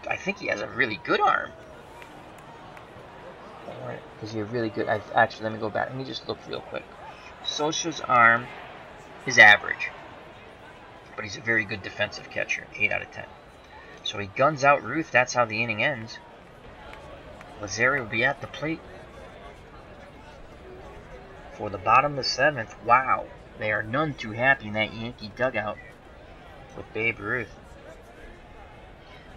[SPEAKER 1] I think he has a really good arm. Or is he a really good... Actually, let me go back. Let me just look real quick. Scioscia's arm is average. But he's a very good defensive catcher. 8 out of 10. So he guns out Ruth. That's how the inning ends. Lazzeri will be at the plate for the bottom of the 7th. Wow. They are none too happy in that Yankee dugout with Babe Ruth.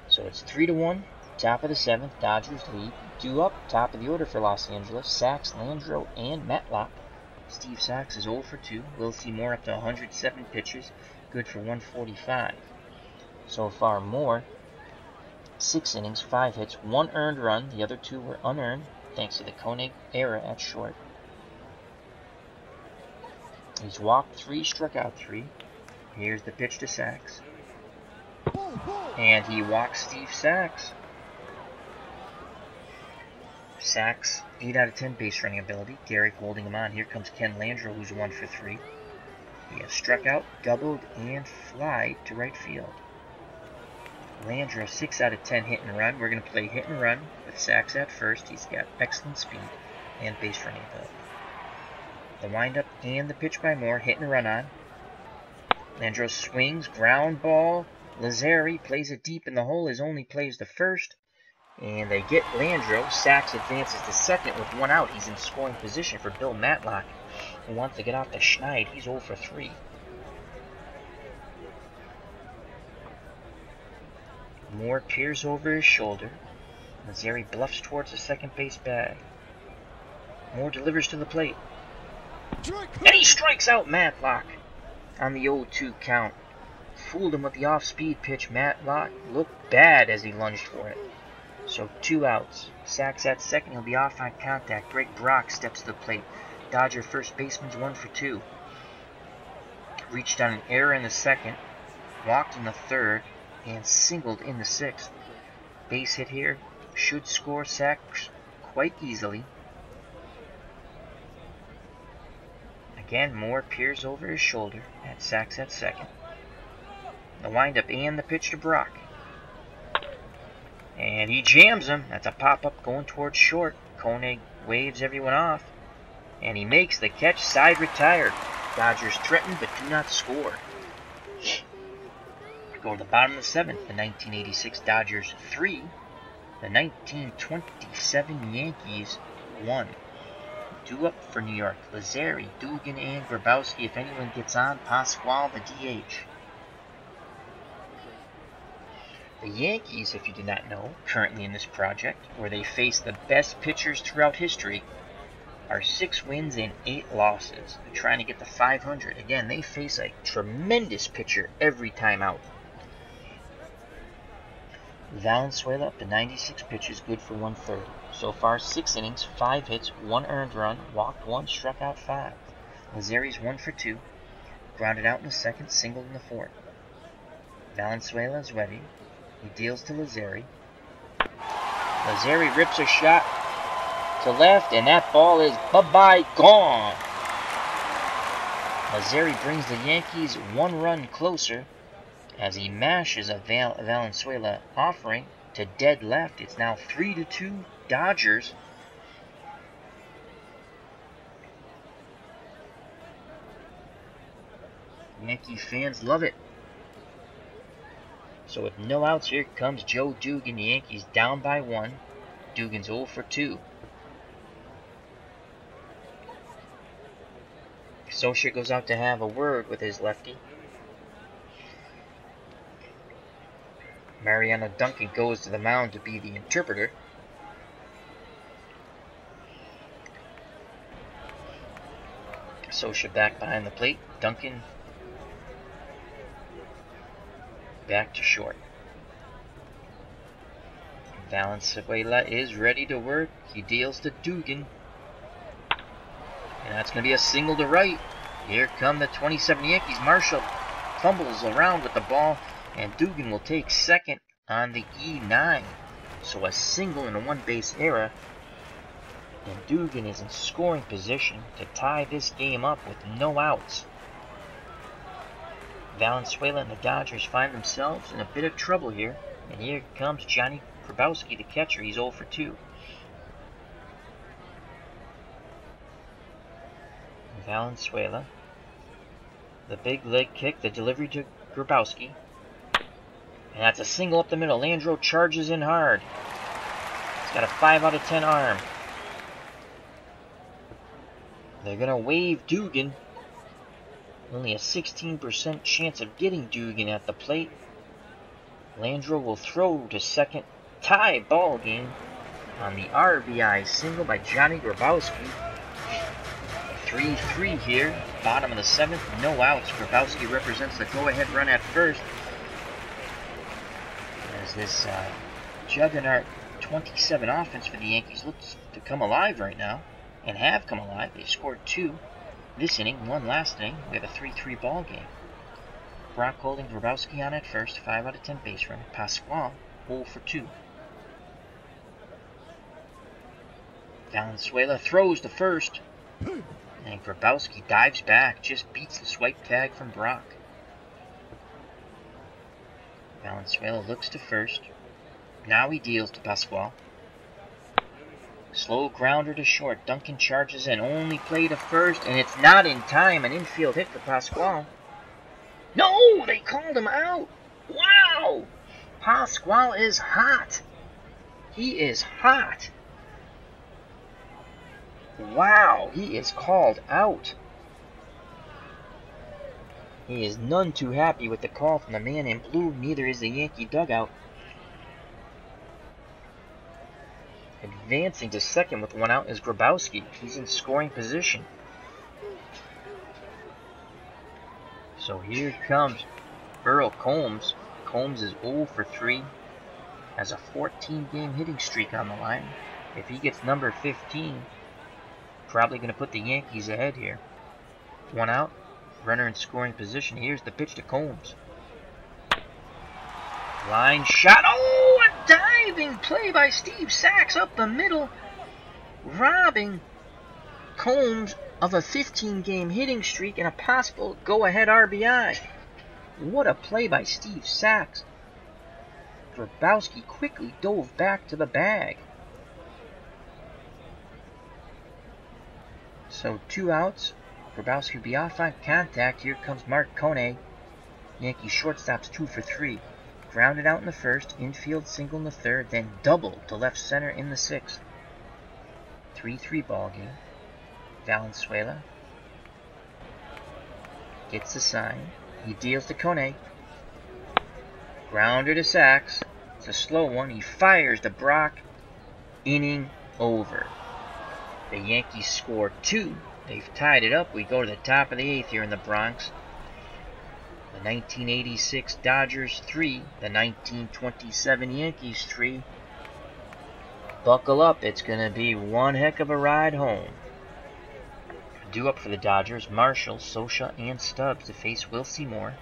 [SPEAKER 1] So it's 3-1. Top of the 7th. Dodgers lead. Due up. Top of the order for Los Angeles. Sachs, Landreau, and Matlock. Steve Sachs is 0 for 2. Wilcy Moore up to 107 pitches. Good for 145. So far, Moore, 6 innings, 5 hits, 1 earned run. The other 2 were unearned, thanks to the Koenig error at short. He's walked 3, struck out 3. Here's the pitch to Sachs. And he walks Steve Sachs. Sachs, 8 out of 10 base running ability. Gehrig holding him on. Here comes Ken Landreau, who's 1 for 3. He has struck out, doubled, and flied to right field. Landreau, 6 out of 10 hit and run. We're going to play hit and run with Sachs at first. He's got excellent speed and base running ability. The windup and the pitch by Moore, hit and run on. Landreau swings, ground ball. Lazzeri plays it deep in the hole. His only plays to first. And they get Landreau. Sachs advances to second with 1 out. He's in scoring position for Bill Matlock, who wants to get off the schneid. He's 0 for 3. Moore peers over his shoulder. Lazzeri bluffs towards the second base bag. Moore delivers to the plate. And he strikes out Matlock on the 0-2 count. Fooled him with the off-speed pitch. Matlock looked bad as he lunged for it. So 2 outs. Sachs at second. He'll be off on contact. Greg Brock steps to the plate. Dodger first baseman's 1 for 2. Reached on an error in the second. Walked in the third. And singled in the 6th. Base hit here. Should score Sachs quite easily. Again, Moore peers over his shoulder at Sachs at second. The windup and the pitch to Brock. And he jams him. That's a pop-up going towards short. Koenig waves everyone off. And he makes the catch, side retired. Dodgers threaten but do not score. Go to the bottom of the 7th. The 1986 Dodgers 3. The 1927 Yankees 1. Due up for New York. Lazzeri, Dugan, and Grabowski. If anyone gets on, Pasquale the DH. The Yankees, if you did not know, currently in this project, where they face the best pitchers throughout history, are 6 wins and 8 losses. They're trying to get to 500. Again, they face a tremendous pitcher every time out. Valenzuela up to 96 pitches, good for 130. So far, 6 innings, 5 hits, 1 earned run, walked 1, struck out 5. Lazzeri's 1 for 2, grounded out in the second, singled in the fourth. Valenzuela is ready. He deals to Lazzeri. Lazzeri rips a shot to left, and that ball is bye-bye gone. Lazzeri brings the Yankees 1 run closer as he mashes a Valenzuela offering to dead left. It's now 3-2 Dodgers. Yankee fans love it. So with no outs, here comes Joe Dugan. The Yankees down by 1. Dugan's 0 for 2. Socia goes out to have a word with his lefty. Mariano Duncan goes to the mound to be the interpreter. Socia back behind the plate. Duncan back to short. Valenzuela is ready to work. He deals to Dugan. And that's going to be a single to right. Here come the 27 Yankees. Marshall fumbles around with the ball, and Dugan will take second on the E9. So a single and a one-base error. And Dugan is in scoring position to tie this game up with no outs. Valenzuela and the Dodgers find themselves in a bit of trouble here. And here comes Johnny Grabowski, the catcher. He's 0 for 2. Valenzuela. The big leg kick, the delivery to Grabowski. And that's a single up the middle. Landreau charges in hard. He's got a 5 out of 10 arm. They're going to wave Dugan. Only a 16% chance of getting Dugan at the plate. Landreau will throw to second. Tie ball game on the RBI single by Johnny Grabowski. 3-3 here, bottom of the 7th, no outs. Grabowski represents the go-ahead run at first. As this juggernaut 27 offense for the Yankees looks to come alive right now, and have come alive. They've scored 2 this inning, 1 last inning. We have a 3-3 ball game. Brock holding Grabowski on at first, 5 out of 10 base running. Pasquale, 0 for 2. Valenzuela throws to first. And Grabowski dives back, just beats the swipe tag from Brock. Valenzuela looks to first. Now he deals to Pasquale. Slow grounder to short. Duncan charges in. Only play to first, and it's not in time. An infield hit for Pasquale. No! They called him out! Wow! Pasquale is hot. He is hot. Wow, he is called out. He is none too happy with the call from the man in blue. Neither is the Yankee dugout. Advancing to second with 1 out is Grabowski. He's in scoring position. So here comes Earl Combs. Combs is 0 for 3. Has a 14-game hitting streak on the line. If he gets number 15, probably going to put the Yankees ahead here. 1 out. Runner in scoring position. Here's the pitch to Combs. Line shot. Oh, a diving play by Steve Sachs up the middle, robbing Combs of a 15-game hitting streak and a possible go-ahead RBI. What a play by Steve Sachs. Grabowski quickly dove back to the bag. So 2 outs. Grabowski will be off on contact. Here comes Mark Kone. Yankee shortstop's 2 for 3. Grounded out in the first, infield single in the third, then double to left center in the 6th. 3-3 ball game. Valenzuela gets the sign. He deals to Kone. Grounder to Sachs. It's a slow one. He fires to Brock. Inning over. The Yankees score 2. They've tied it up. We go to the top of the 8th here in the Bronx. The 1986 Dodgers 3, the 1927 Yankees 3. Buckle up, it's going to be one heck of a ride home. Due up for the Dodgers, Marshall, Scioscia, and Stubbs to face Wilcy Moore.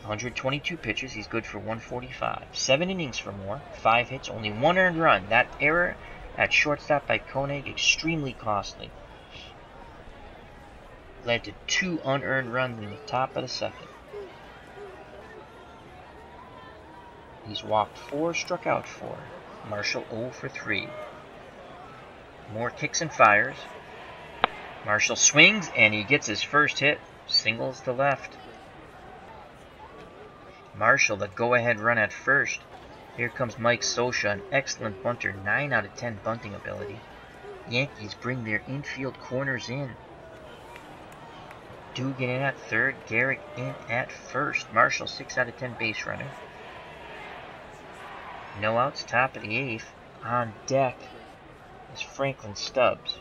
[SPEAKER 1] 122 pitches, he's good for 145. 7 innings for Moore, 5 hits, only 1 earned run. That error at shortstop by Koenig, extremely costly. Led to 2 unearned runs in the top of the second. He's walked 4, struck out 4. Marshall 0 for 3. Moore kicks and fires. Marshall swings, and he gets his first hit. Singles to left. Marshall, the go-ahead run at first. Here comes Mike Scioscia, an excellent bunter, 9 out of 10 bunting ability. Yankees bring their infield corners in. Dugan in at third, Gehrig in at first. Marshall, 6 out of 10 base runner. No outs, top of the 8th. On deck is Franklin Stubbs.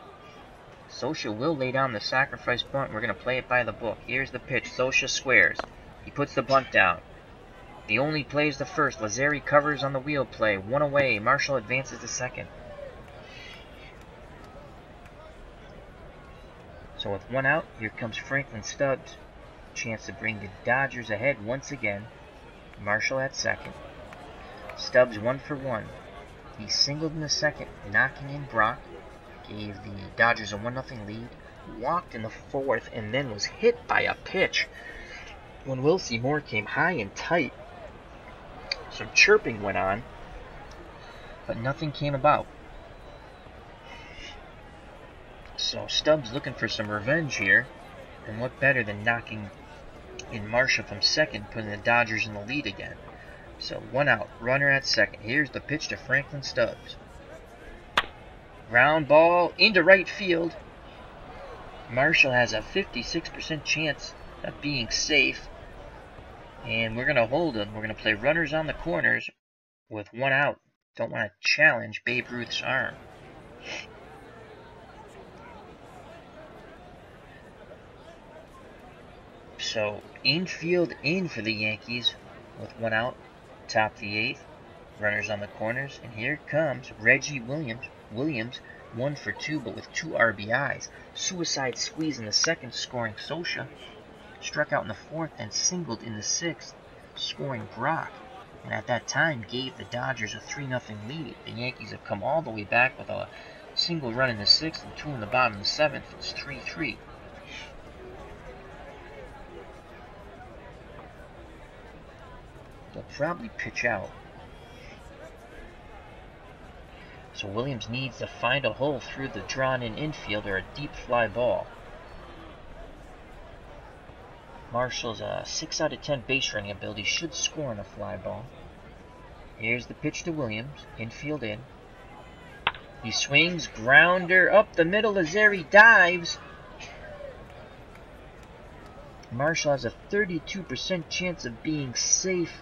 [SPEAKER 1] Scioscia will lay down the sacrifice bunt. We're going to play it by the book. Here's the pitch. Scioscia squares. He puts the bunt down. The only play is the first. Lazzeri covers on the wheel play. 1 away. Marshall advances to second. So with 1 out, here comes Franklin Stubbs. Chance to bring the Dodgers ahead once again. Marshall at second. Stubbs 1 for 1. He singled in the second, knocking in Brock. Gave the Dodgers a 1-0 lead. Walked in the 4th and then was hit by a pitch when Wilcy Moore came high and tight. Some chirping went on, but nothing came about. So Stubbs looking for some revenge here, and what better than knocking in Marshall from second, putting the Dodgers in the lead again. So 1 out, runner at second. Here's the pitch to Franklin Stubbs. Ground ball into right field. Marshall has a 56% chance of being safe. And we're going to hold him. We're going to play runners on the corners with 1 out. Don't want to challenge Babe Ruth's arm. So infield in for the Yankees with 1 out. Top of the 8th. Runners on the corners. And here comes Reggie Williams. 1 for 2, but with 2 RBIs. Suicide squeeze in the second, scoring Scioscia. Struck out in the 4th and singled in the 6th, scoring Brock. And at that time gave the Dodgers a 3-0 lead. The Yankees have come all the way back with a single run in the 6th and 2 in the bottom of the 7th. It's 3-3. They'll probably pitch out. So Williams needs to find a hole through the drawn-in infield or a deep fly ball. Marshall's 6 out of 10 base running ability should score on a fly ball. Here's the pitch to Williams, infield in. He swings, grounder up the middle. Lazzeri dives. Marshall has a 32% chance of being safe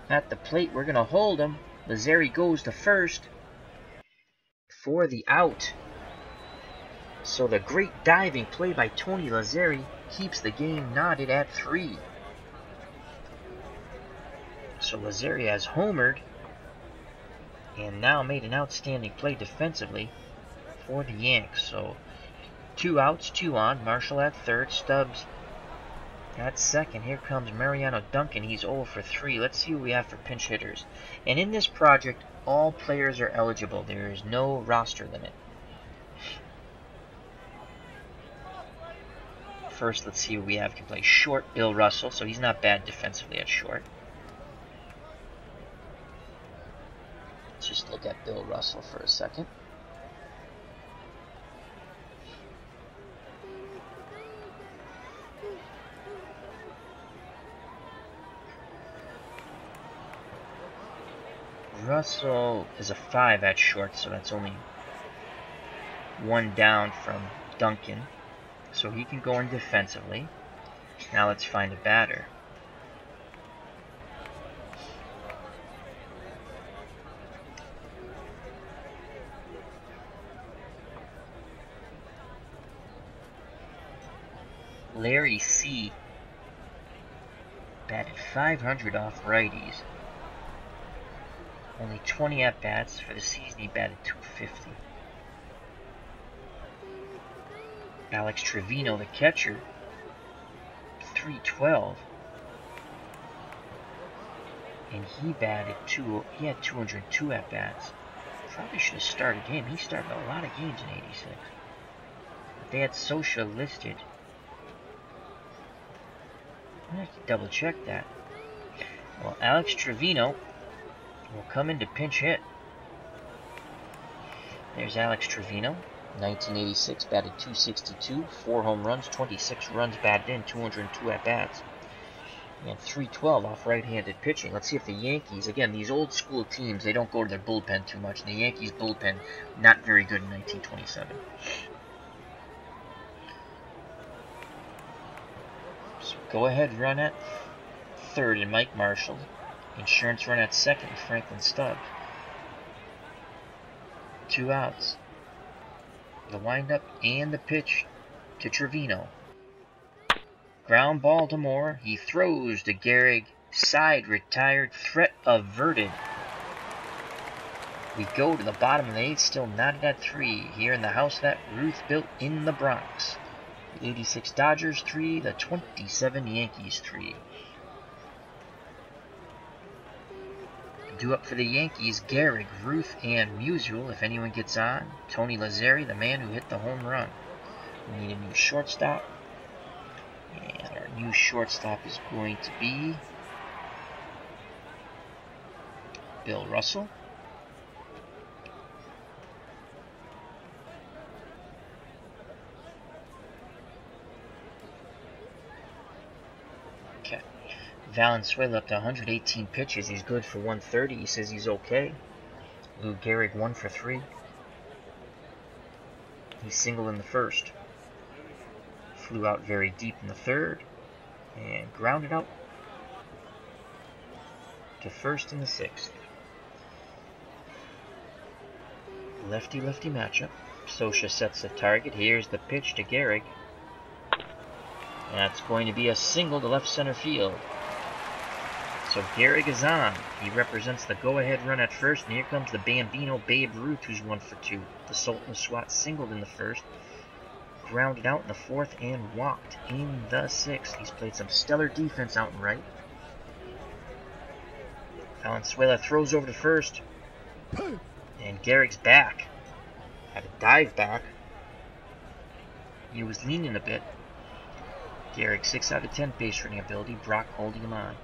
[SPEAKER 1] at the plate. We're going to hold him. Lazzeri goes to first for the out. So the great diving play by Tony Lazzeri keeps the game knotted at 3. So Lazzeri has homered and now made an outstanding play defensively for the Yanks. So 2 outs, 2 on. Marshall at third. Stubbs at second. Here comes Mariano Duncan. He's 0 for 3. Let's see what we have for pinch hitters. And in this project, all players are eligible. There is no roster limit. First, let's see what we have. Can play short, Bill Russell, so he's not bad defensively at short. Let's just look at Bill Russell for a second. Russell is a 5 at short, so that's only 1 down from Duncan. So he can go in defensively. Now let's find a batter. Larry C. Batted 500 off righties. Only 20 at-bats. For the season, he batted 250. Alex Trevino, the catcher, 312. And he batted he had 202 at-bats. Probably should have started him. He started a lot of games in 86. But they had Scioscia listed. I have to double check that. Well, Alex Trevino will come in to pinch hit. There's Alex Trevino, 1986, batted 262, 4 home runs, 26 runs batted in, 202 at-bats. And 312 off right-handed pitching. Let's see if the Yankees, again, these old school teams, they don't go to their bullpen too much. And the Yankees bullpen, not very good in 1927. So go ahead run at third and Mike Marshall. Insurance run at second and Franklin Stubbs. 2 outs. The windup and the pitch to Trevino. Ground ball to Moore. He throws to Gehrig. Side retired. Threat averted. We go to the bottom of the 8th. Still knotted at 3. Here in the house that Ruth built in the Bronx. The 86 Dodgers 3. The 27 Yankees 3. Due up for the Yankees, Gehrig, Ruth, and Musial, if anyone gets on. Tony Lazzeri, the man who hit the home run. We need a new shortstop. And our new shortstop is going to be Bill Russell. Okay. Valenzuela up to 118 pitches. He's good for 130. He says he's okay. Lou Gehrig 1 for 3. He's single in the first. Flew out very deep in the third. And grounded out to first in the 6th. Lefty-lefty matchup. Scioscia sets the target. Here's the pitch to Gehrig. And that's going to be a single to left center field. So Gehrig is on. He represents the go-ahead run at first, and here comes the Bambino Babe Ruth, who's 1 for 2. The Sultan Swat singled in the first, grounded out in the 4th, and walked in the 6th. He's played some stellar defense out and right. Valenzuela throws over to first, and Gehrig's back. Had a dive back. He was leaning a bit. Gehrig 6 out of 10 base running ability. Brock holding him on.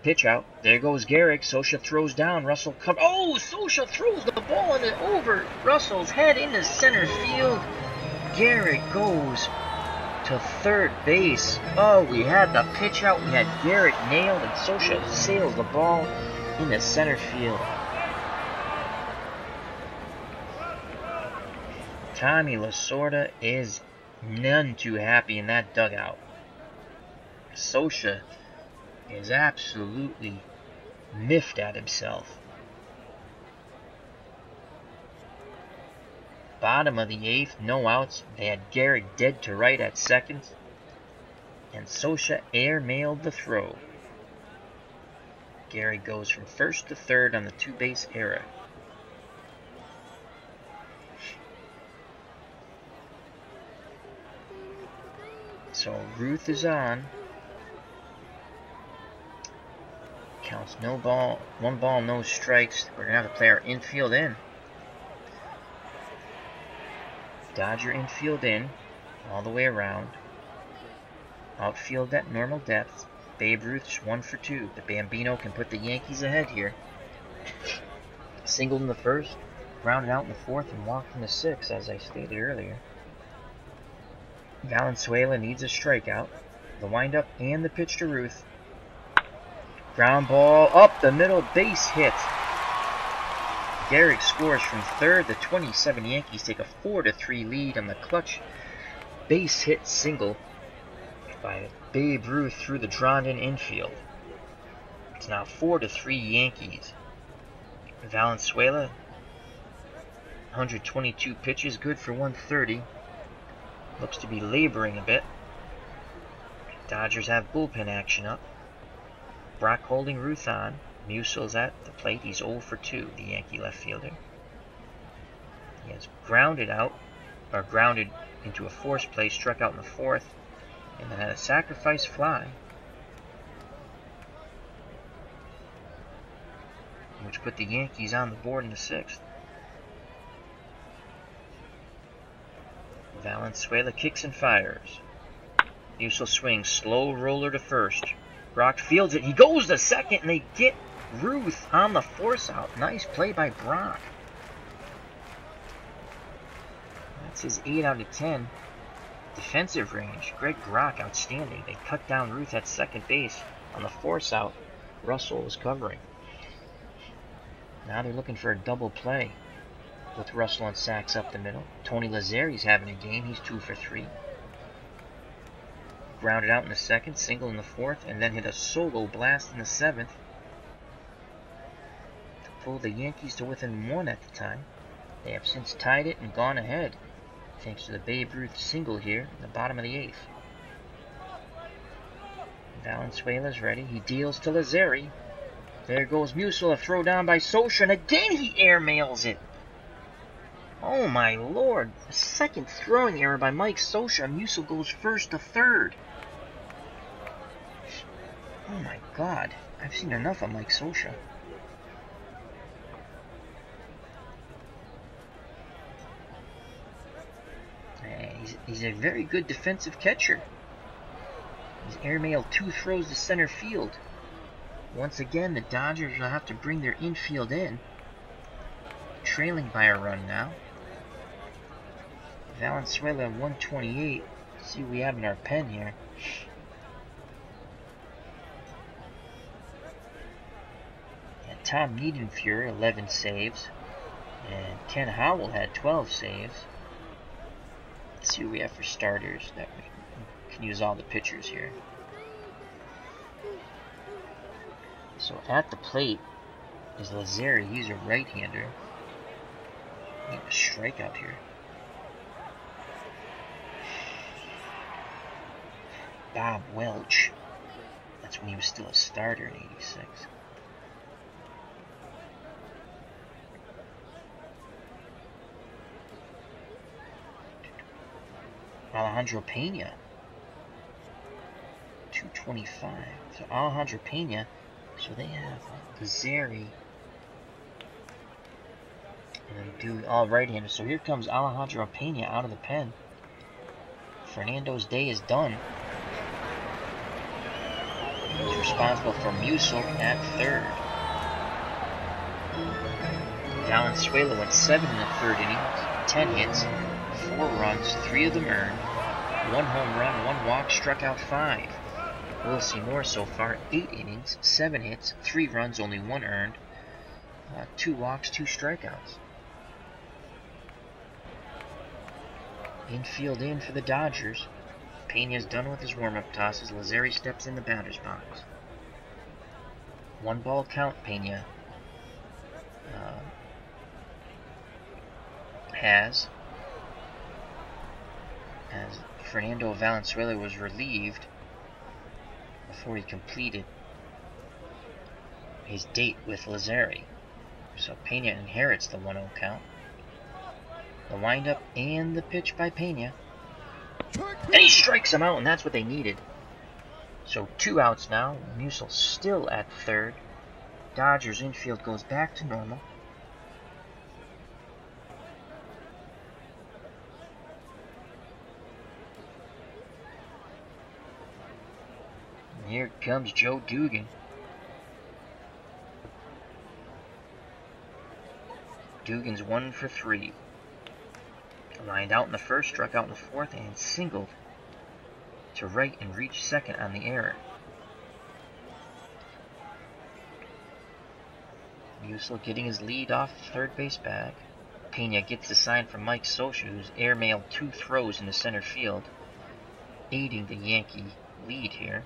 [SPEAKER 1] Pitch out. There goes Gehrig. Scioscia throws down. Russell comes. Oh, Scioscia throws the ball in it over Russell's head into center field. Gehrig goes to third base. Oh, we had the pitch out. We had Gehrig nailed, and Scioscia sails the ball into center field. Tommy Lasorda is none too happy in that dugout. Scioscia is absolutely miffed at himself. Bottom of the 8th, no outs. They had Gehrig dead to right at second, and Scioscia air-mailed the throw. Gehrig goes from first to third on the 2-base error. So Ruth is on. Counts no ball, 1 ball, no strikes. We're going to have to play our infield in. Dodger infield in, all the way around. Outfield at normal depth. Babe Ruth's 1 for 2. The Bambino can put the Yankees ahead here. Singled in the first, grounded out in the 4th, and walked in the 6th, as I stated earlier. Valenzuela needs a strikeout. The windup and the pitch to Ruth. Ground ball up the middle, base hit. Gehrig scores from third. The 27 Yankees take a 4-3 lead on the clutch base hit single by Babe Ruth through the drawn-in infield. It's now 4-3 Yankees. Valenzuela, 122 pitches, good for 130. looks to be laboring a bit. Dodgers have bullpen action up. Brock holding Ruth on. Musil's at the plate. He's 0 for 2, the Yankee left fielder. He has grounded into a forced play, struck out in the 4th, and then had a sacrifice fly, which put the Yankees on the board in the 6th. Valenzuela kicks and fires. Musil swings, slow roller to first. Brock fields it. He goes to second, and they get Ruth on the force out. Nice play by Brock. That's his 8 out of 10. Defensive range. Greg Brock outstanding. They cut down Ruth at second base on the force out. Russell was covering. Now they're looking for a double play with Russell and Sachs up the middle. Tony Lazzeri's having a game. He's 2 for 3. Grounded out in the 2nd, single in the 4th, and then hit a solo blast in the 7th to pull the Yankees to within 1 at the time. They have since tied it and gone ahead, thanks to the Babe Ruth single here in the bottom of the 8th. Valenzuela's ready. He deals to Lazzeri. There goes Musil, a throw down by Socha, and again he airmails it. Oh my lord, a second throwing error by Mike Socha. Musil goes first to third. Oh my god, I've seen enough of Mike Socha. He's a very good defensive catcher. He's airmailed 2 throws to center field. Once again, the Dodgers will have to bring their infield in. Trailing by a run now. Valenzuela 128. Let's see what we have in our pen here. And Tom Niedenfuhr, 11 saves. And Ken Howell had 12 saves. Let's see what we have for starters. That we can use all the pitchers here. So at the plate is Lazzeri. He's a right-hander. We have a strikeout here. Bob Welch. That's when he was still a starter in '86. Alejandro Pena. 225. So Alejandro Pena. So they have Gehrig. And then do all right-handers. So here comes Alejandro Pena out of the pen. Fernando's day is done. He's responsible for Musil at third. Valenzuela went 7 in the 3rd inning, 10 hits, 4 runs, 3 of them earned, 1 home run, 1 walk, struck out 5. Wilcy more so far, 8 innings, 7 hits, 3 runs, only 1 earned, 2 walks, 2 strikeouts. Infield in for the Dodgers. Pena's done with his warm-up tosses. Lazzeri steps in the batter's box. 1 ball count Pena has, as Fernando Valenzuela was relieved before he completed his date with Lazzeri. So Pena inherits the 1-0 count. The windup and the pitch by Pena. And he strikes him out, and that's what they needed. So 2 outs now. Musil still at third. Dodgers infield goes back to normal. And here comes Joe Dugan. Dugan's 1 for 3. Lined out in the 1st, struck out in the 4th, and singled to right and reached second on the error. Musil getting his lead off third base bag. Pena gets the sign from Mike Socha, who's airmailed 2 throws into center field, aiding the Yankee lead here.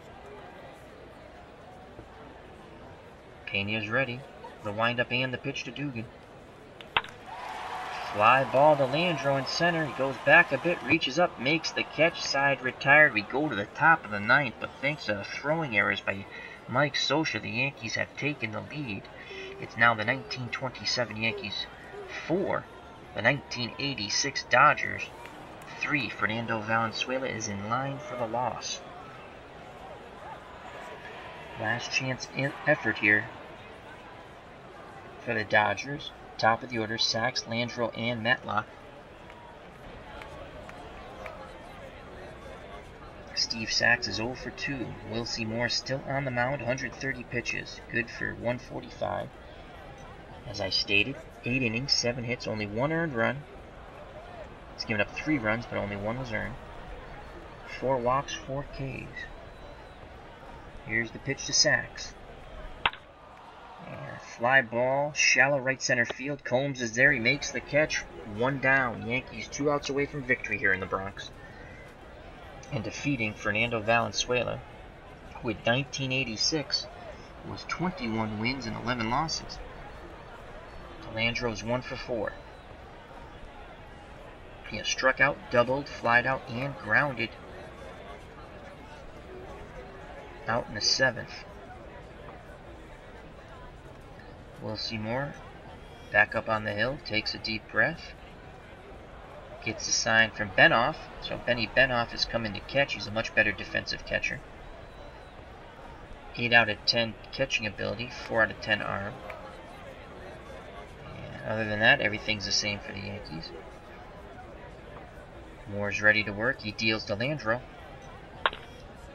[SPEAKER 1] Pena's ready. The windup and the pitch to Dugan. Fly ball to Landro in center. He goes back a bit, reaches up, makes the catch, side retired. We go to the top of the ninth, but thanks to the throwing errors by Mike Scioscia, the Yankees have taken the lead. It's now the 1927 Yankees 4, the 1986 Dodgers 3. Fernando Valenzuela is in line for the loss. Last chance effort here for the Dodgers. Top of the order, Sachs, Landro, and Matlock. Steve Sachs is 0 for 2. Wilcy Moore still on the mound, 130 pitches, good for 145. As I stated, 8 innings, 7 hits, only 1 earned run. He's given up 3 runs, but only 1 was earned. 4 walks, 4 Ks. Here's the pitch to Sachs. Fly ball, shallow right center field. Combs is there. He makes the catch. 1 down. Yankees 2 outs away from victory here in the Bronx. And defeating Fernando Valenzuela, who in 1986 was 21 wins and 11 losses. Landro's 1 for 4. He has struck out, doubled, flied out, and grounded out in the 7th. Wilcy Moore back up on the hill, takes a deep breath, gets a sign from Benoff. So Benny Benoff is coming to catch. He's a much better defensive catcher. 8 out of 10 catching ability, 4 out of 10 arm. And other than that, everything's the same for the Yankees. Moore's ready to work. He deals to Landro.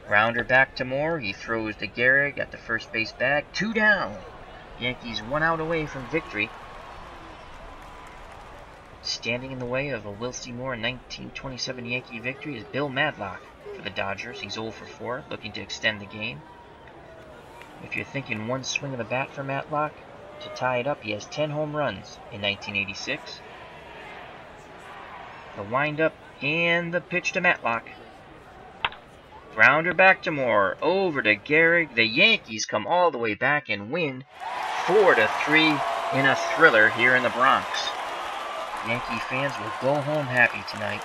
[SPEAKER 1] Grounder back to Moore. He throws to Gehrig at the first base bag. 2 down. Yankees 1 out away from victory. Standing in the way of a Wilcy Moore 1927 Yankee victory is Bill Madlock for the Dodgers. He's 0 for 4, looking to extend the game. If you're thinking one swing of the bat for Matlock to tie it up, he has 10 home runs in 1986. The windup and the pitch to Matlock. Grounder back to Moore, over to Gehrig. The Yankees come all the way back and win 4-3 in a thriller here in the Bronx. Yankee fans will go home happy tonight.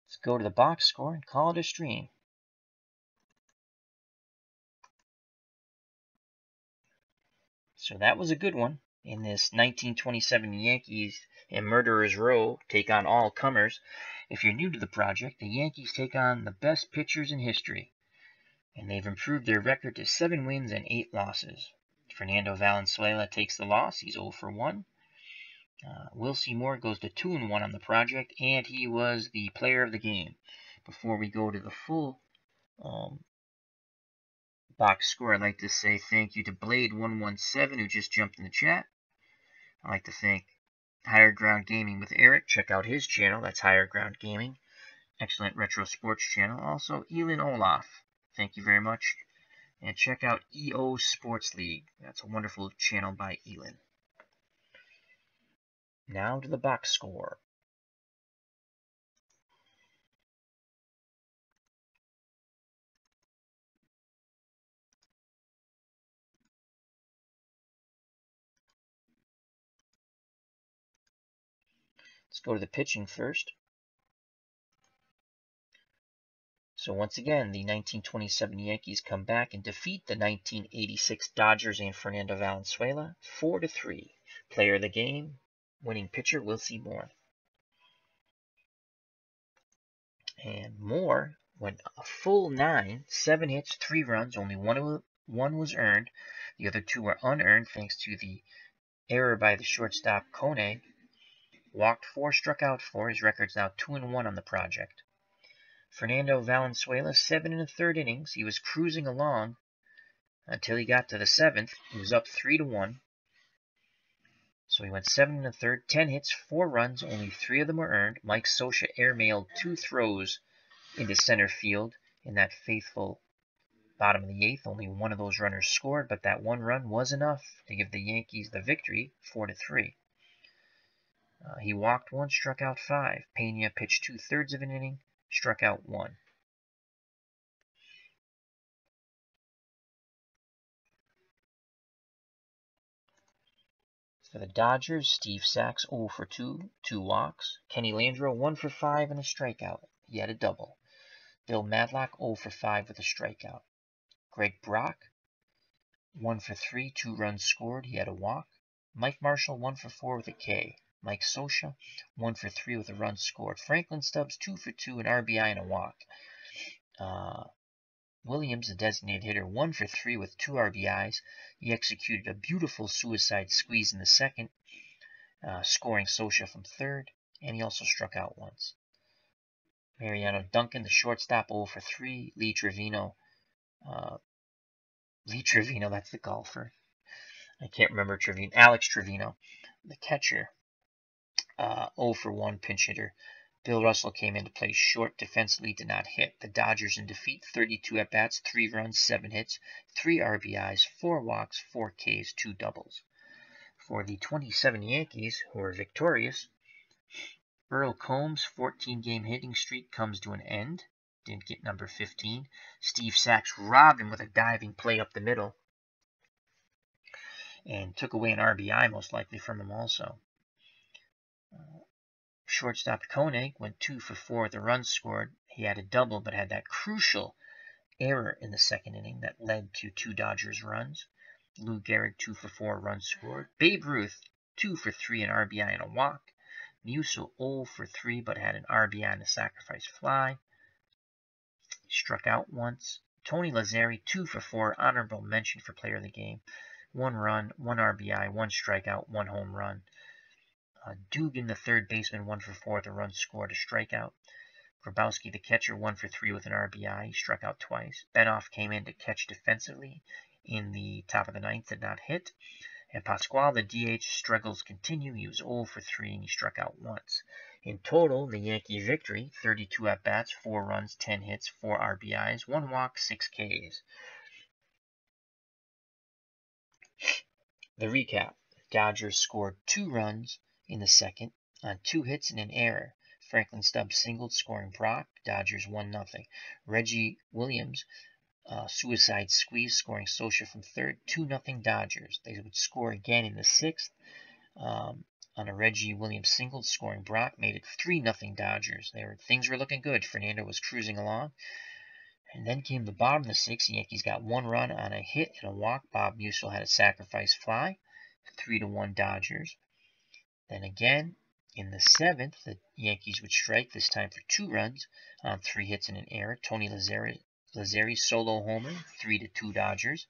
[SPEAKER 1] Let's go to the box score and call it a stream. So that was a good one. In this 1927 Yankees and Murderers Row take on all comers. If you're new to the project, the Yankees take on the best pitchers in history, and they've improved their record to 7 wins and 8 losses. Fernando Valenzuela takes the loss. He's 0 for 1. Wilcy Moore goes to 2-1 on the project, and he was the player of the game. Before we go to the full box score, I'd like to say thank you to Blade117, who just jumped in the chat. I'd like to thank Higher Ground Gaming with Eric. Check out his channel. That's Higher Ground Gaming. Excellent retro sports channel. Also, Elin Olaf. Thank you very much. And check out EO Sports League. That's a wonderful channel by Elin. Now to the box score. Let's go to the pitching first. So once again, the 1927 Yankees come back and defeat the 1986 Dodgers and Fernando Valenzuela 4-3. Player of the game, winning pitcher Wilcy Moore. And Moore went a full 9, 7 hits, 3 runs, only one was earned. The other 2 were unearned thanks to the error by the shortstop Koenig. Walked 4, struck out 4. His record's now 2-1 on the project. Fernando Valenzuela, 7 1/3 innings. He was cruising along until he got to the 7th. He was up 3-1. So he went 7 1/3, 10 hits, 4 runs, only 3 of them were earned. Mike Scioscia airmailed 2 throws into center field in that faithful bottom of the 8th. Only 1 of those runners scored, but that 1 run was enough to give the Yankees the victory, 4-3. He walked 1, struck out 5. Pena pitched 2/3 of an inning, struck out 1. For the Dodgers, Steve Sax 0 for 2, 2 walks. Kenny Landreau 1 for 5 and a strikeout. He had a double. Bill Madlock 0 for 5 with a strikeout. Greg Brock 1 for 3, 2 runs scored. He had a walk. Mike Marshall 1 for 4 with a K. Mike Scioscia 1 for 3 with a run scored. Franklin Stubbs 2 for 2, an RBI and a walk. Williams, the designated hitter, 1 for 3 with 2 RBIs. He executed a beautiful suicide squeeze in the second, scoring Scioscia from third, and he also struck out once. Mariano Duncan, the shortstop, 0 for 3. Lee Trevino, that's the golfer. I can't remember Trevino. Alex Trevino, the catcher, 0 for 1 pinch hitter. Bill Russell came in to play short defensively, did not hit. The Dodgers in defeat, 32 at-bats, 3 runs, 7 hits, 3 RBIs, 4 walks, 4 Ks, 2 doubles. For the 27 Yankees, who are victorious, Earl Combs' 14-game hitting streak comes to an end. Didn't get number 15. Steve Sax robbed him with a diving play up the middle and took away an RBI most likely from him also. Shortstop Koenig went 2 for 4 with the runs scored. He had a double, but had that crucial error in the second inning that led to 2 Dodgers runs. Lou Gehrig 2 for 4 runs scored. Babe Ruth 2 for 3, an RBI and a walk. Musil 0 for 3, but had an RBI and a sacrifice fly. He struck out once. Tony Lazzeri 2 for 4, honorable mention for player of the game. 1 run, 1 RBI, 1 strikeout, 1 home run. Dugan, the third baseman, 1 for 4 with a run scored, a strikeout. Grabowski, the catcher, 1 for 3 with an RBI. He struck out twice. Benoff came in to catch defensively in the top of the ninth, did not hit. And Pasquale, the DH, struggles continue. He was 0 for 3 and he struck out once. In total, the Yankee victory, 32 at-bats, 4 runs, 10 hits, 4 RBIs, 1 walk, 6 Ks. The recap. Dodgers scored 2 runs in the second on 2 hits and an error. Franklin Stubbs singled, scoring Brock. Dodgers 1-0. Reggie Williams, suicide squeeze, scoring Scioscia from third. 2-0 Dodgers. They would score again in the sixth on a Reggie Williams single, scoring Brock. Made it 3-0 Dodgers. Things were looking good. Fernando was cruising along. And then came the bottom of the sixth. The Yankees got 1 run on a hit and a walk. Bob Musil had a sacrifice fly. 3-1 Dodgers. Then again, in the seventh, the Yankees would strike, this time for 2 runs on 3 hits and an error. Tony Lazzeri solo homer, 3-2 Dodgers.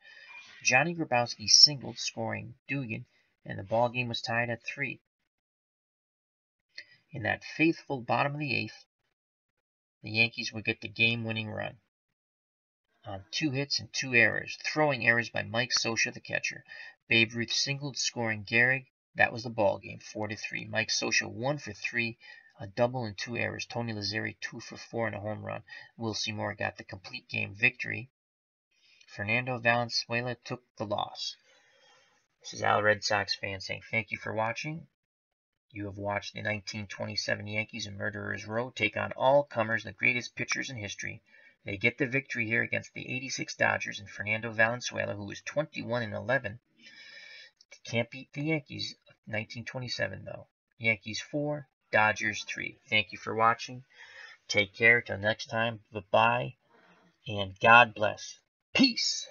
[SPEAKER 1] Johnny Grabowski singled, scoring Dugan, and the ball game was tied at 3. In that faithful bottom of the 8th, the Yankees would get the game-winning run on 2 hits and 2 errors. Throwing errors by Mike Scioscia, the catcher. Babe Ruth singled, scoring Gehrig. That was the ball game, 4-3. Mike Scioscia 1 for 3, a double and 2 errors. Tony Lazzeri 2 for 4 and a home run. Wilcy Moore got the complete game victory. Fernando Valenzuela took the loss. This is Al Red Sox fan saying thank you for watching. You have watched the 1927 Yankees in Murderers Row take on all comers, the greatest pitchers in history. They get the victory here against the 86 Dodgers and Fernando Valenzuela, who is 21-11. Can't beat the Yankees of 1927, though. Yankees 4, Dodgers 3. Thank you for watching. Take care. Till next time. Bye-bye. And God bless. Peace.